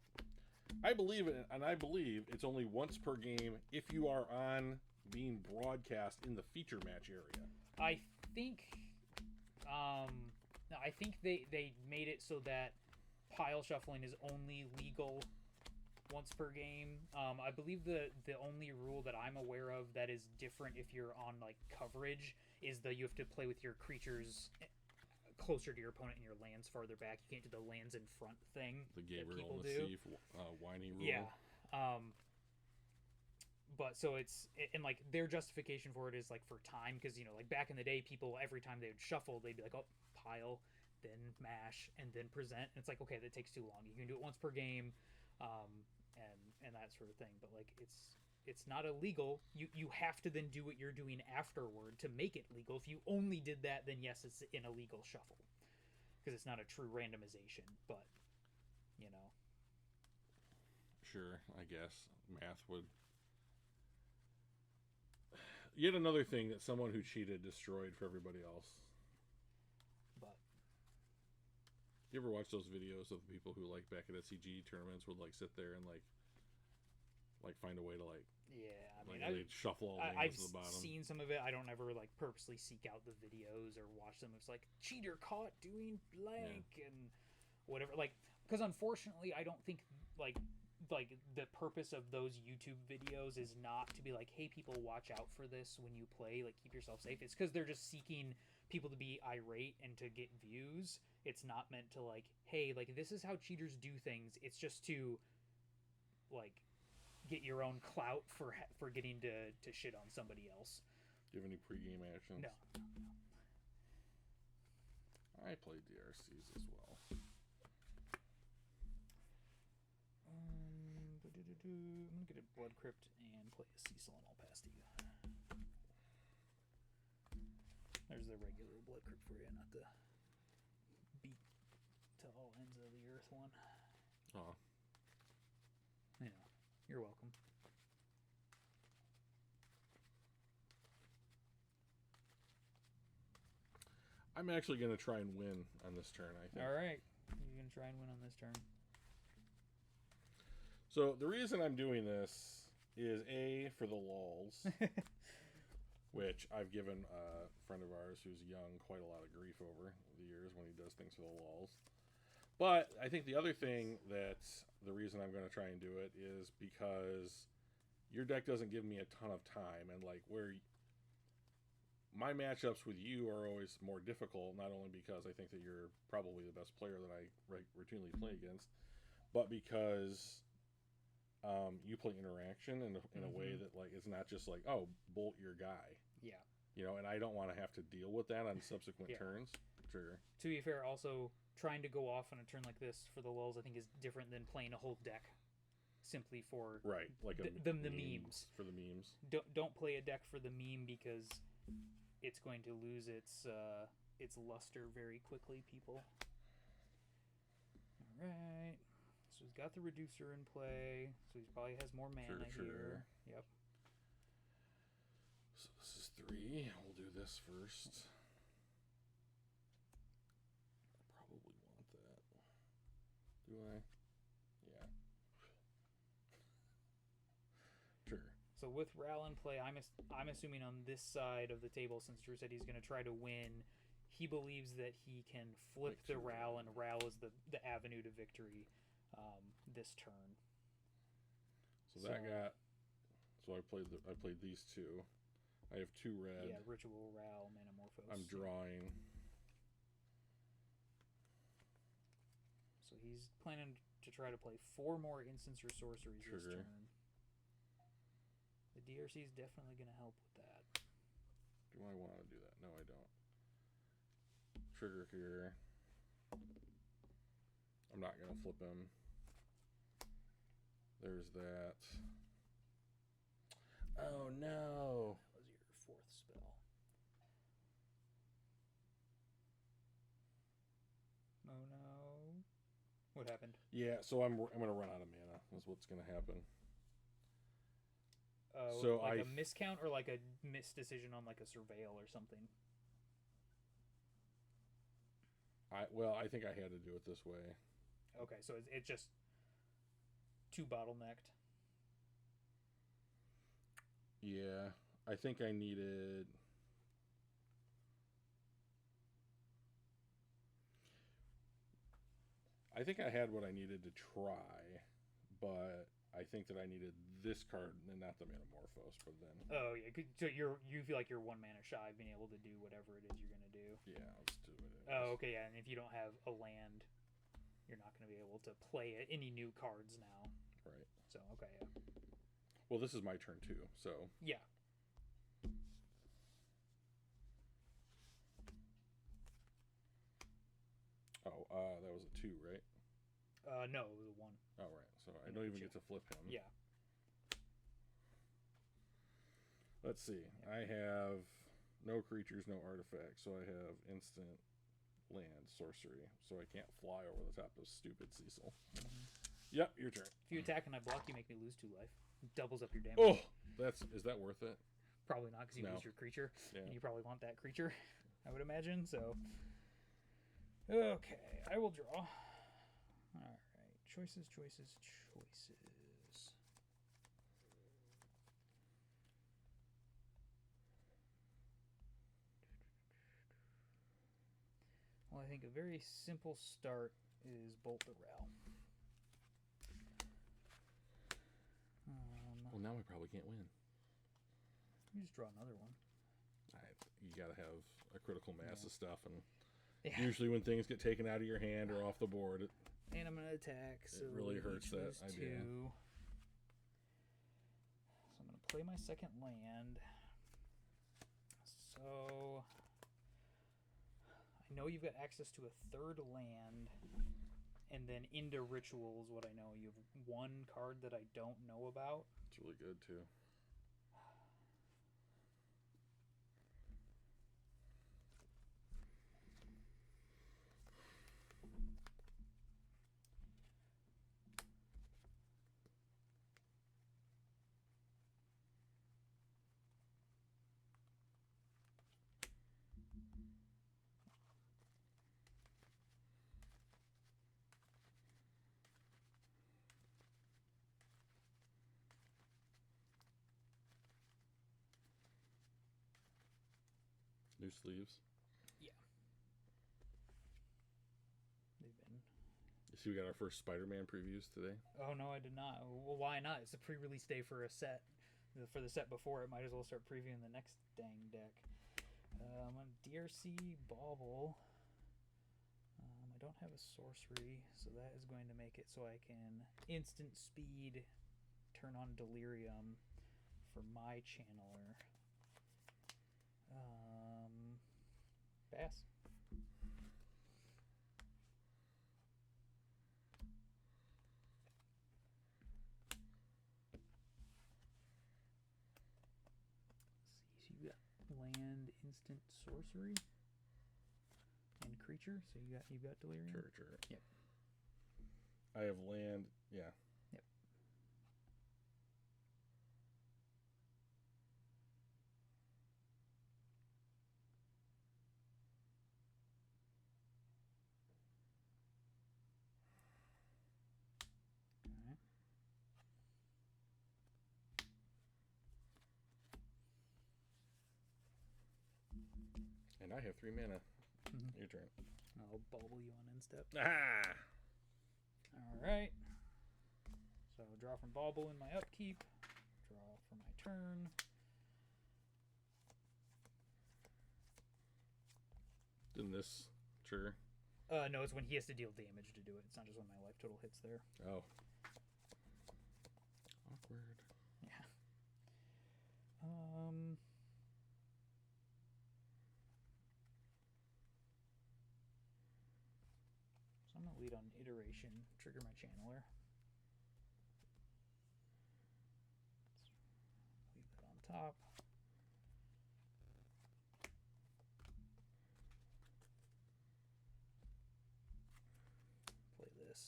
I believe it, and I believe it's only once per game if you are on being broadcast in the feature match area. I think no, I think they made it so that pile shuffling is only legal once per game. I believe the only rule that I'm aware of that is different if you're on like coverage is that you have to play with your creatures closer to your opponent and your lands farther back. You can't do the lands in front thing. The Gabriel and the Thief whiny rule. Yeah. But so it's, and like their justification for it is like for time, because you know, like back in the day, people every time they would shuffle, they'd be like, oh, pile, then mash, and then present. And it's like, okay, that takes too long. You can do it once per game, and that sort of thing. But like it's not illegal. You have to then do what you're doing afterward to make it legal. If you only did that, then yes, it's an illegal shuffle because it's not a true randomization. But you know, sure, I guess math would. Yet another thing that someone who cheated destroyed for everybody else. But You ever watch those videos of the people who like back at SCG tournaments would like sit there and like find a way to like they shuffle all names I've to the bottom. Seen some of it. I don't ever like purposely seek out the videos or watch them. It's like cheater caught doing blank and whatever. Like because unfortunately I don't think like the purpose of those YouTube videos is not to be like, hey people, watch out for this when you play. Like keep yourself safe. It's because they're just seeking people to be irate and to get views. It's not meant to like, hey, like this is how cheaters do things. It's just to like get your own clout for getting to shit on somebody else. Do you have any pregame actions? No. I play DRCs as well. I'm gonna get a Blood Crypt and play a Cecil, and I'll pass to you. There's the regular Blood Crypt for you, not the beat to all ends of the earth one. Oh. Yeah, you're welcome. I'm actually going to try and win on this turn, I think. All right. You're going to try and win on this turn. So the reason I'm doing this is A, for the lulz, which I've given a friend of ours who's young quite a lot of grief over the years when he does things for the lulz. But I think the other thing that's the reason I'm going to try and do it is because your deck doesn't give me a ton of time, and like where my matchups with you are always more difficult, not only because I think that you're probably the best player that I routinely play against, but because you play interaction in a way that like it's not just like, oh, bolt your guy. Yeah. You know, and I don't want to have to deal with that on subsequent turns. Trigger. To be fair, also trying to go off on a turn like this for the lulz, I think, is different than playing a whole deck simply for like the memes. For the memes. Don't play a deck for the meme because it's going to lose its luster very quickly, people. All right. So he's got the reducer in play. So he probably has more mana here. Yep. So this is 3. We'll do this first. I probably want that. Do I? Yeah. Sure. So with Ral in play, I'm assuming on this side of the table, since Drew said he's going to try to win, he believes that he can flip the Ral, and Ral is the avenue to victory this turn. So I played these two. I have 2 red. Yeah, Ritual, Ral, Manamorphose. I'm drawing. So he's planning to try to play 4 more instants or sorceries this turn. The DRC is definitely going to help with that. Do I want to do that? No, I don't. Trigger here. I'm not going to flip him. There's that. Oh, no. That was your 4th spell. Oh, no. What happened? Yeah, so I'm going to run out of mana. That's what's going to happen. So like a miscount or like a misdecision on like a surveil or something? I think I had to do it this way. Okay, so it's just too bottlenecked. Yeah, I think I needed... I think I had what I needed to try, but I think that I needed this card and not the Manamorphose. But then, oh yeah, so you feel like you're 1 mana shy of being able to do whatever it is you're gonna do. Yeah, let's do it. Oh, okay, yeah, and if you don't have a land, you're not gonna be able to play any new cards now. Right. So okay, yeah. Well, this is my turn too, so yeah. Oh, that was a 2, right? No, it was a 1. Oh, right. So I don't even get to flip him. Yeah. Let's see. I have no creatures, no artifacts, so I have instant land sorcery, so I can't fly over the top of stupid Cecil. Mm-hmm. Yep, your turn. If you attack and I block, you make me lose 2 life. It doubles up your damage. Oh, is that worth it? Probably not, because you lose your creature, and you probably want that creature, I would imagine. So Okay, I will draw. All right, choices. Well, I think a very simple start is Bolt the Rel. Well, now we probably can't win. You just draw another one. You got to have a critical mass of stuff, and usually when things get taken out of your hand or off the board, and I'm going to attack. So it really hurts that idea. So I'm going to play my second land. So I know you've got access to a third land, and then into rituals. What I know, you have one card that I don't know about. It's really good too. New sleeves. Yeah. They've been. You see, we got our first Spider-Man previews today. Oh no, I did not. Well, why not? It's a pre-release day for a set. For the set before it, might as well start previewing the next dang deck. On DRC Bauble. I don't have a sorcery, so that is going to make it so I can instant speed turn on Delirium for my channeler. Pass. Let's see, so you got land, instant, sorcery, and creature. So you've got Delirium. Sure. Yep. I have land. Yeah. Yep. And I have 3 mana. Mm-hmm. Your turn. I'll bubble you on instep. Ah! Alright. So draw from Bauble in my upkeep. Draw for my turn. Didn't this trigger? No, it's when he has to deal damage to do it. It's not just when my life total hits there. Oh. Awkward. Yeah. So I'm going to lead on iteration, trigger my channeler. Let's leave that on top. Play this.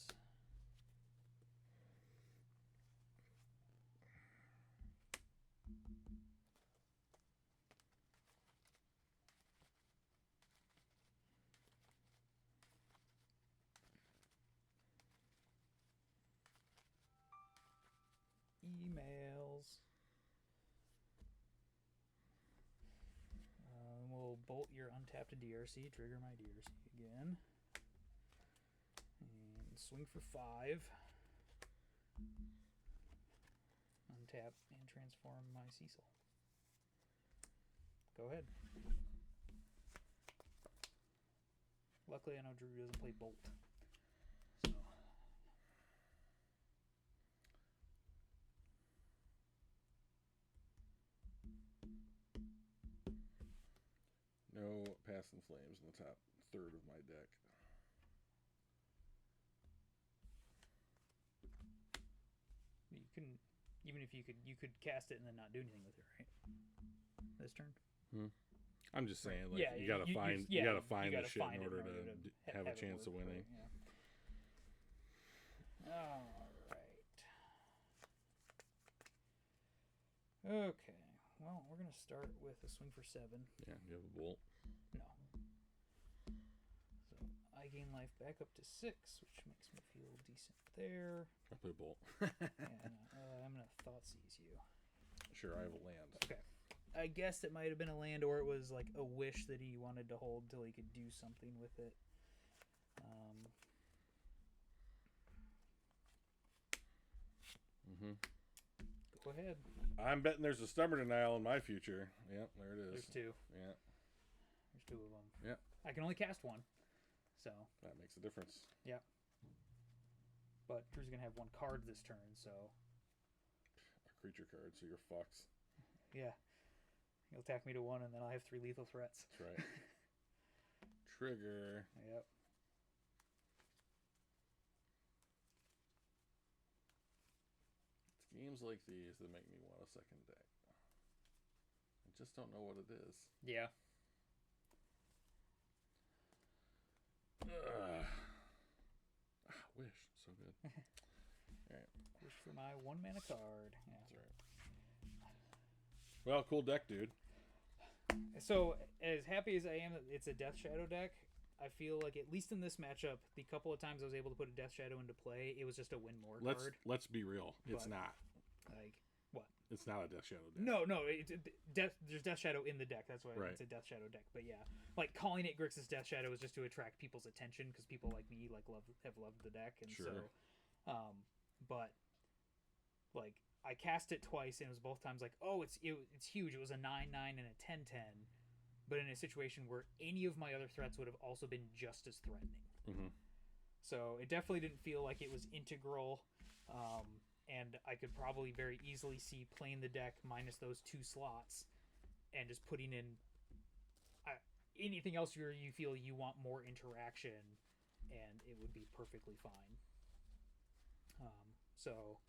Emails. We'll bolt your untapped DRC, trigger my DRC again, and swing for 5. Untap and transform my Cecil. Go ahead. Luckily, I know Drew doesn't play Bolt. So. No Past in Flames in the top third of my deck. You can, even if you could cast it and then not do anything with it, right? This turn. I'm just saying, like, you gotta find the shit in order to have a chance of winning. Yeah. All right. Okay. Well, we're gonna start with a swing for 7. Yeah, you have a bolt. No. So I I gain life back up to 6, which makes me feel decent there. I'll play Bolt. And I'm going to Thoughtseize you. Sure, I have a land. Okay. I guess it might have been a land, or it was like a wish that he wanted to hold till he could do something with it. Go ahead. I'm betting there's a stubborn denial in my future. Yep, there it is. There's 2. Yeah. There's 2 of them. Yeah. I can only cast 1. So. That makes a difference. Yeah. But Drew's going to have 1 card this turn, so. A creature card, so you're fucked. Yeah. He'll attack me to 1, and then I'll have 3 lethal threats. That's right. Trigger. Yep. It's games like these that make me want a second deck. I just don't know what it is. Yeah. Wish. So good. Alright. Wish for my 1 mana card. Yeah. That's right. Well, cool deck, dude. So, as happy as I am that it's a Death Shadow deck, I feel like, at least in this matchup, the couple of times I was able to put a Death Shadow into play, it was just a win more card. Let's be real. It's not. Like, what? It's not a Death Shadow deck. No. There's Death Shadow in the deck. That's why it's a Death Shadow deck. But yeah, like, calling it Grixis Death Shadow is just to attract people's attention, because people like me have loved the deck. And sure. So, but, like, I cast it twice, and it was both times like, oh, it's huge. It was a 9/9 and a 10/10, but in a situation where any of my other threats would have also been just as threatening. Mm-hmm. So it definitely didn't feel like it was integral, and I could probably very easily see playing the deck minus those 2 slots and just putting in anything else where you feel you want more interaction, and it would be perfectly fine. So,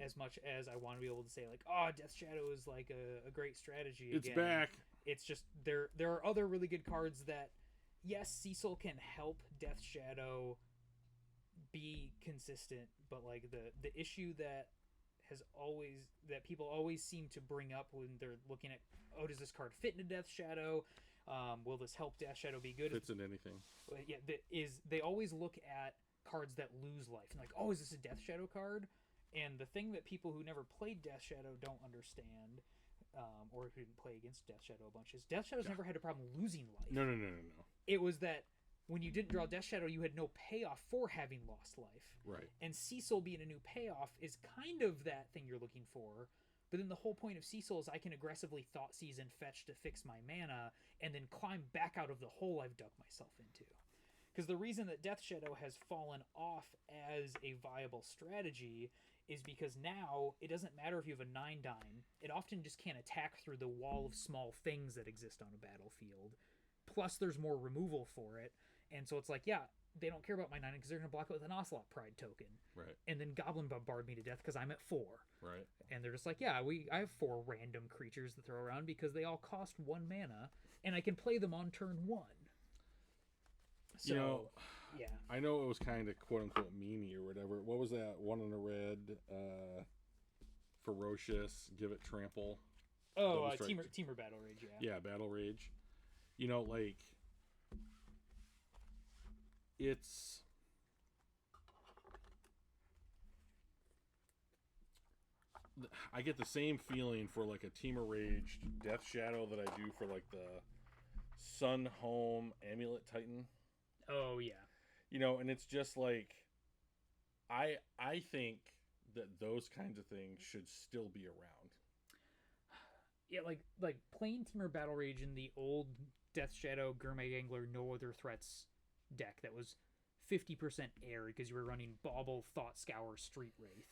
as much as I want to be able to say, like, oh, Death Shadow is like a great strategy it's again, back. It's just there are other really good cards that, yes, Cecil can help Death Shadow be consistent, but like the issue that people always seem to bring up when they're looking at, oh, does this card fit into Death Shadow? Will this help Death Shadow be good? Fits in anything. Yeah, they always look at cards that lose life and like, oh, is this a Death Shadow card? And the thing that people who never played Death Shadow don't understand, or who didn't play against Death Shadow a bunch, is Death Shadow's never had a problem losing life. No. It was that when you didn't draw Death Shadow, you had no payoff for having lost life. Right. And Cecil being a new payoff is kind of that thing you're looking for. But then the whole point of Cecil is I can aggressively Thoughtseize and fetch to fix my mana, and then climb back out of the hole I've dug myself into. Because the reason that Death Shadow has fallen off as a viable strategy is because now it doesn't matter if you have a 9/9. It often just can't attack through the wall of small things that exist on a battlefield. Plus, there's more removal for it. And so it's like, yeah, they don't care about my 9 because they're going to block it with an Ocelot Pride token. Right. And then Goblin bombard me to death because I'm at 4. Right. And they're just like, yeah, I have 4 random creatures to throw around because they all cost 1 mana, and I can play them on turn 1. So, yeah. I know it was kind of quote-unquote memey or whatever. What was that? 1 in a red, ferocious, give it trample. Oh, Teamer Battle Rage, yeah. Yeah, Battle Rage. You know, like, it's... I get the same feeling for, like, a Teamer Rage Death Shadow that I do for, like, the Sun Home Amulet Titan. Oh, yeah. You know, and it's just like, I think that those kinds of things should still be around. Yeah, like playing Teamer Battle Rage in the old Death Shadow, Gurmag Angler, No Other Threats deck that was 50% air because you were running Bauble, Thought Scour, Street Wraith.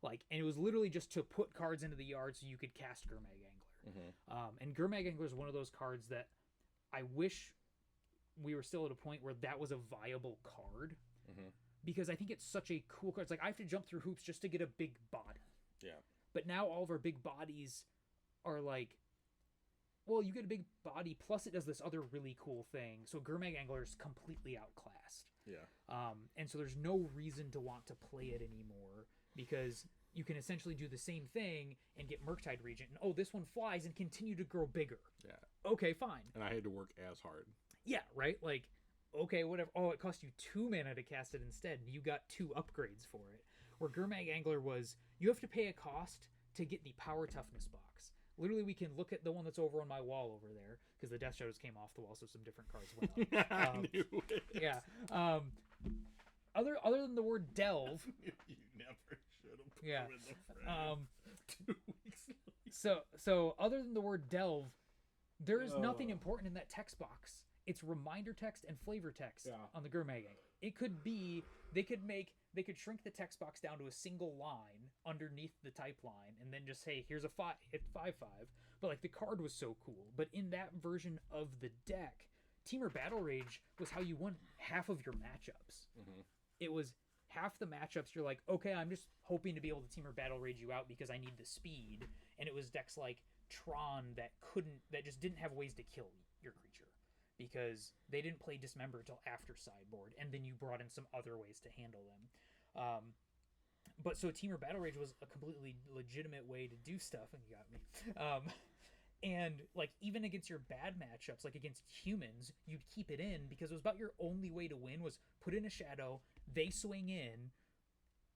Like, and it was literally just to put cards into the yard so you could cast Gurmag Angler. Mm-hmm. And Gurmag Angler is one of those cards that I wish we were still at a point where that was a viable card. Mm-hmm. Because I think it's such a cool card. It's like I have to jump through hoops just to get a big body. Yeah. But now all of our big bodies are like, well, you get a big body, plus it does this other really cool thing. So Gurmag Angler is completely outclassed. Yeah. And so there's no reason to want to play it anymore, because you can essentially do the same thing and get Murktide Regent. And, oh, this one flies and continue to grow bigger. Yeah. Okay, fine. And I had to work as hard. Yeah, right? Like, okay, whatever. Oh, it cost you 2 mana to cast it instead, and you got 2 upgrades for it. Where Gurmag Angler was, you have to pay a cost to get the Power Toughness box. Literally, we can look at the one that's over on my wall over there, because the Death Shadows came off the wall, so some different cards went up. I knew it. Yeah. Other than the word delve. You never should have put them in the frame. 2 weeks later. So other than the word delve, there is nothing important in that text box. It's reminder text and flavor text on the Gurmag. It could be they could shrink the text box down to a single line underneath the type line, and then just say, here's a 5, it's 5/5. But like the card was so cool. But in that version of the deck, Temur Battle Rage was how you won half of your matchups. Mm-hmm. It was half the matchups. You're like, okay, I'm just hoping to be able to Temur Battle Rage you out because I need the speed. And it was decks like Tron that just didn't have ways to kill your creature, because they didn't play Dismember until after sideboard, and then you brought in some other ways to handle them. But so Temur Battle Rage was a completely legitimate way to do stuff, and you got me. And like even against your bad matchups, like against humans, you'd keep it in because it was about your only way to win was put in a shadow, they swing in,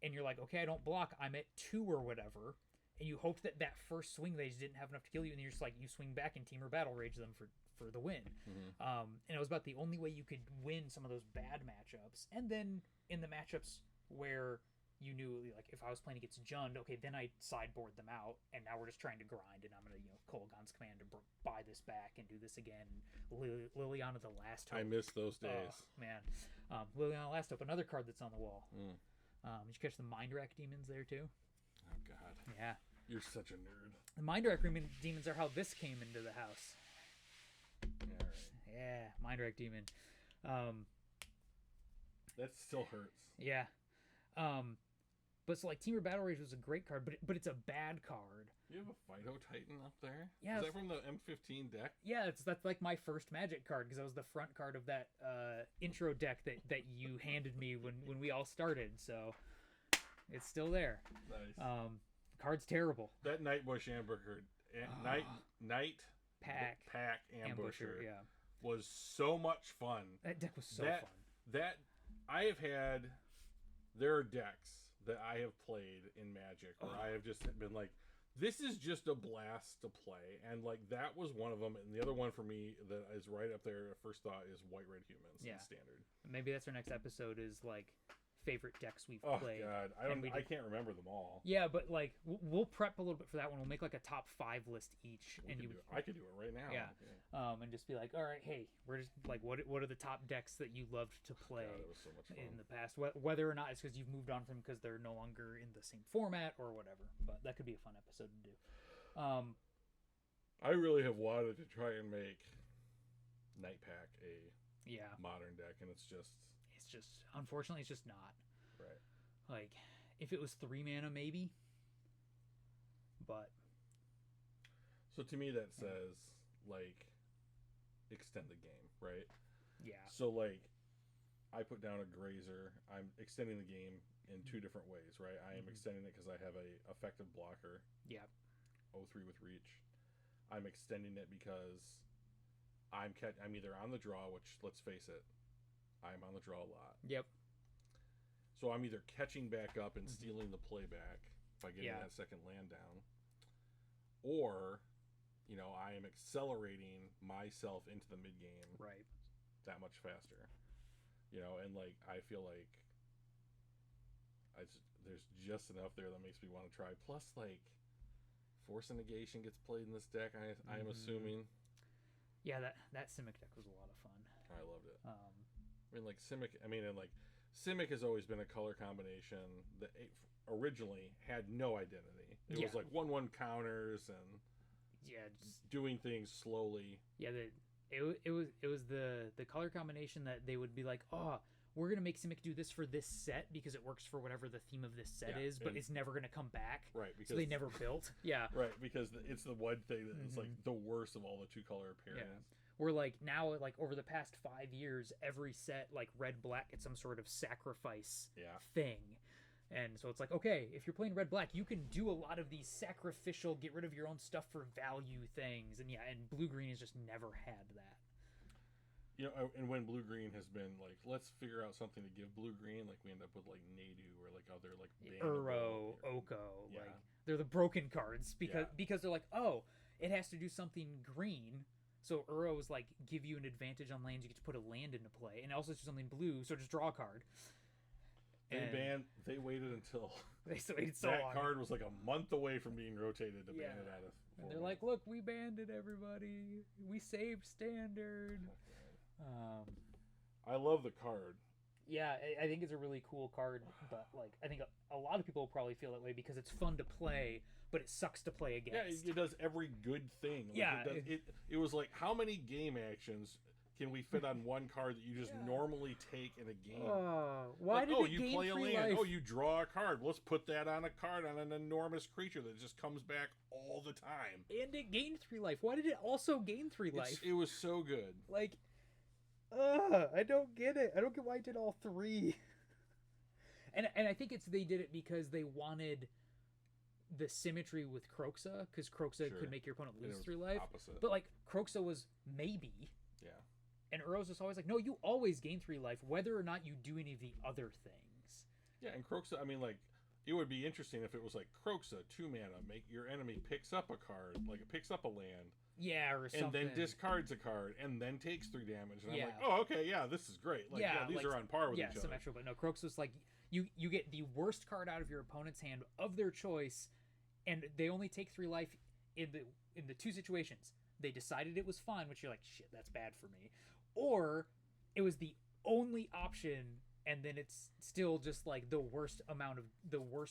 and you're like, okay, I don't block, I'm at 2 or whatever, and you hoped that first swing they just didn't have enough to kill you, and you're just like, you swing back and Temur Battle Rage them for the win. Mm-hmm. And it was about the only way you could win some of those bad matchups. And then in the matchups where you knew, like, if I was playing against Jund, okay, then I sideboard them out, and now we're just trying to grind, and I'm going to, Kolaghan's Command to buy this back and do this again. Liliana the Last Hope. I miss those days. Oh, man. Liliana the Last Hope, another card that's on the wall. Mm. Did you catch the Mind Rack Demons there, too? Oh, God. Yeah. You're such a nerd. The Mind Rack Demons are how this came into the house. All right. Yeah, Mind Rack Demon. That still hurts. Yeah. But so like Temur Battle Rage was a great card, but it's a bad card. You have a Phyto Titan up there? Yeah. Is that from the M15 deck? Yeah, that's like my first Magic card, because that was the front card of that intro deck that you handed me when we all started. So it's still there. Nice. Card's terrible. That Nightbush Ambusher, Night Pack Ambusher, yeah, was so much fun. That deck was so fun. That I have had. There are decks that I have played in Magic where I have just been like, this is just a blast to play, and like that was one of them. And the other one for me that is right up there, first thought, is White Red Humans in Standard. Maybe that's our next episode, is like favorite decks we've played. Oh God, I can't remember them all. Yeah, but like we'll prep a little bit for that one. We'll make like a top 5 list each, I could do it right now. Yeah. And just be like, all right, hey, we're just like, what are the top decks that you loved to play God, it was so much fun. in the past? Whether or not it's because you've moved on from because they're no longer in the same format or whatever. But that could be a fun episode to do. I really have wanted to try and make Night Pack a modern deck, and it's just unfortunately it's just not. Right. Like, if it was 3 mana, maybe. But. So to me, that says, like, extend the game, right? Yeah. So, like, I put down a Grazer. I'm extending the game in 2 different ways, right? I am extending it because I have a effective blocker. Yeah. 0/3 with reach. I'm extending it because I'm either on the draw, which, let's face it, I'm on the draw a lot. Yep. So I'm either catching back up and stealing the playback by getting that second land down, or, I am accelerating myself into the mid game that much faster. And like I feel like there's just enough there that makes me want to try. Plus, like, Force of Negation gets played in this deck. I am assuming. Yeah, that Simic deck was a lot of fun. I loved it. Simic has always been a color combination that originally had no identity. It was like 1/1 counters and just doing things slowly. Yeah, it was the color combination that they would be like, oh, we're gonna make Simic do this for this set because it works for whatever the theme of this set is, but it's never gonna come back. Right, because so they never built. Yeah. Right, because it's the one thing that is like the worst of all the 2-color pairings. Yeah. We're like now, like over the past 5 years, every set like red black gets some sort of sacrifice thing. And so it's like, okay, if you're playing red black, you can do a lot of these sacrificial, get rid of your own stuff for value things. And and blue green has just never had that. You know, and when blue-green has been like, let's figure out something to give blue-green, like we end up with like Nadu or like other like Uro, Oko, like they're the broken cards because they're like, oh, it has to do something green. So Uro is like give you an advantage on lands. You get to put a land into play, and also do something blue. So just draw a card. They waited until they waited so that long. card was like a month away from being rotated to ban it out of. And they're like, look, we banned it, everybody. We saved standard. I love the card. Yeah, I think it's a really cool card, but like I think a lot of people probably feel that way because it's fun to play, but it sucks to play against. Yeah, it does every good thing. Like it was like, how many game actions can we fit on one card that you just normally take in a game? Why did it you gain play a free land. life? Oh, you draw a card. Let's put that on a card on an enormous creature that just comes back all the time. And it gained 3 life. Why did it also gain 3 life? It was so good. Like, I don't get it. I don't get why it did all 3. And I think they did it because they wanted the symmetry with Kroxa, because Kroxa could make your opponent lose 3 life. Opposite. But like Kroxa was maybe. Yeah. And Uro's just always like, no, you always gain 3 life, whether or not you do any of the other things. Yeah, and Kroxa, I mean, like, it would be interesting if it was like Kroxa, 2 mana, make your enemy picks up a card, like it picks up a land. Yeah, or something. And then discards a card, and then takes 3 damage. And I'm like, oh, okay, yeah, this is great. Like, these are on par with each other. Yeah, symmetrical, but no, Kroxa's like, you get the worst card out of your opponent's hand of their choice, and they only take 3 life in the 2 situations. They decided it was fun, which you're like, shit, that's bad for me. Or it was the only option, and then it's still just like the worst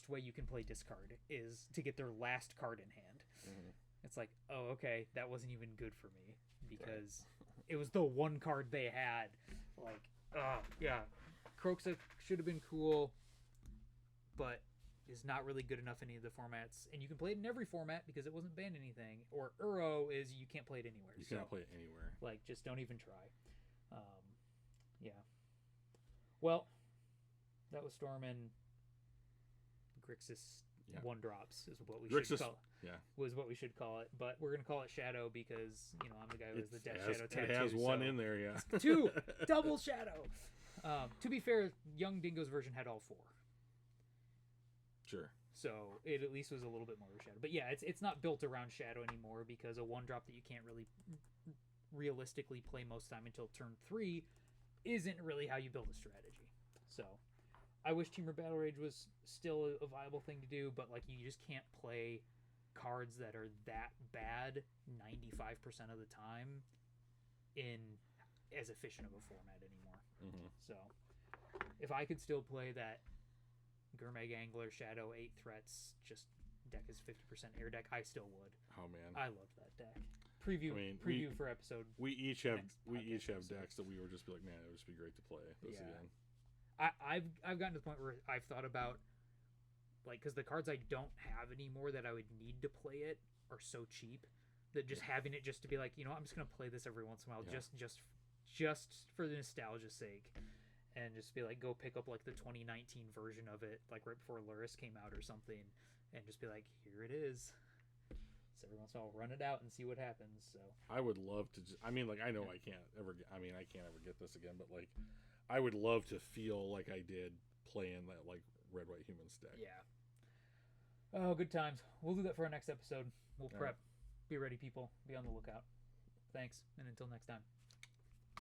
way you can play discard is to get their last card in hand. Mm-hmm. It's like, oh, okay, that wasn't even good for me because it was the one card they had. Like, yeah, Kroxa should have been cool, but is not really good enough in any of the formats. And you can play it in every format because it wasn't banned anything. Or Uro is you can't play it anywhere. You cannot play it anywhere. Like, just don't even try. Yeah. Well, that was Storm and Grixis 1-drops is what we should call it. Yeah. Was what we should call it. But we're going to call it Shadow because, I'm the guy who has the Death Shadow tattoo. It has 1 in there, yeah. 2! Double Shadow! To be fair, Young Dingo's version had all 4. Sure. So it at least was a little bit more of a Shadow. But yeah, it's not built around Shadow anymore because a 1-drop that you can't really realistically play most time until turn 3 isn't really how you build a strategy. So I wish Temur Battle Rage was still a viable thing to do, but like you just can't play cards that are that bad 95% of the time in as efficient of a format anymore. Mm-hmm. So if I could still play that Gurmag Angler Shadow 8 threats, just deck is 50% air deck, I still would. Oh man, I love that deck. Preview for episode. We each have decks that we were just be like, man, it would just be great to play this again. I've gotten to the point where I've thought about like because the cards I don't have anymore that I would need to play it are so cheap that just having it just to be like, I'm just gonna play this every once in a while just for the nostalgia's sake. And just be like, go pick up like the 2019 version of it, like right before Luris came out or something, and just be like, here it is. So every once in a while, run it out and see what happens. So I would love to. I know I can't ever get this again, but like, I would love to feel like I did playing that like Red White Humans deck. Yeah. Oh, good times. We'll do that for our next episode. We'll prep. Be ready, people. Be on the lookout. Thanks, and until next time.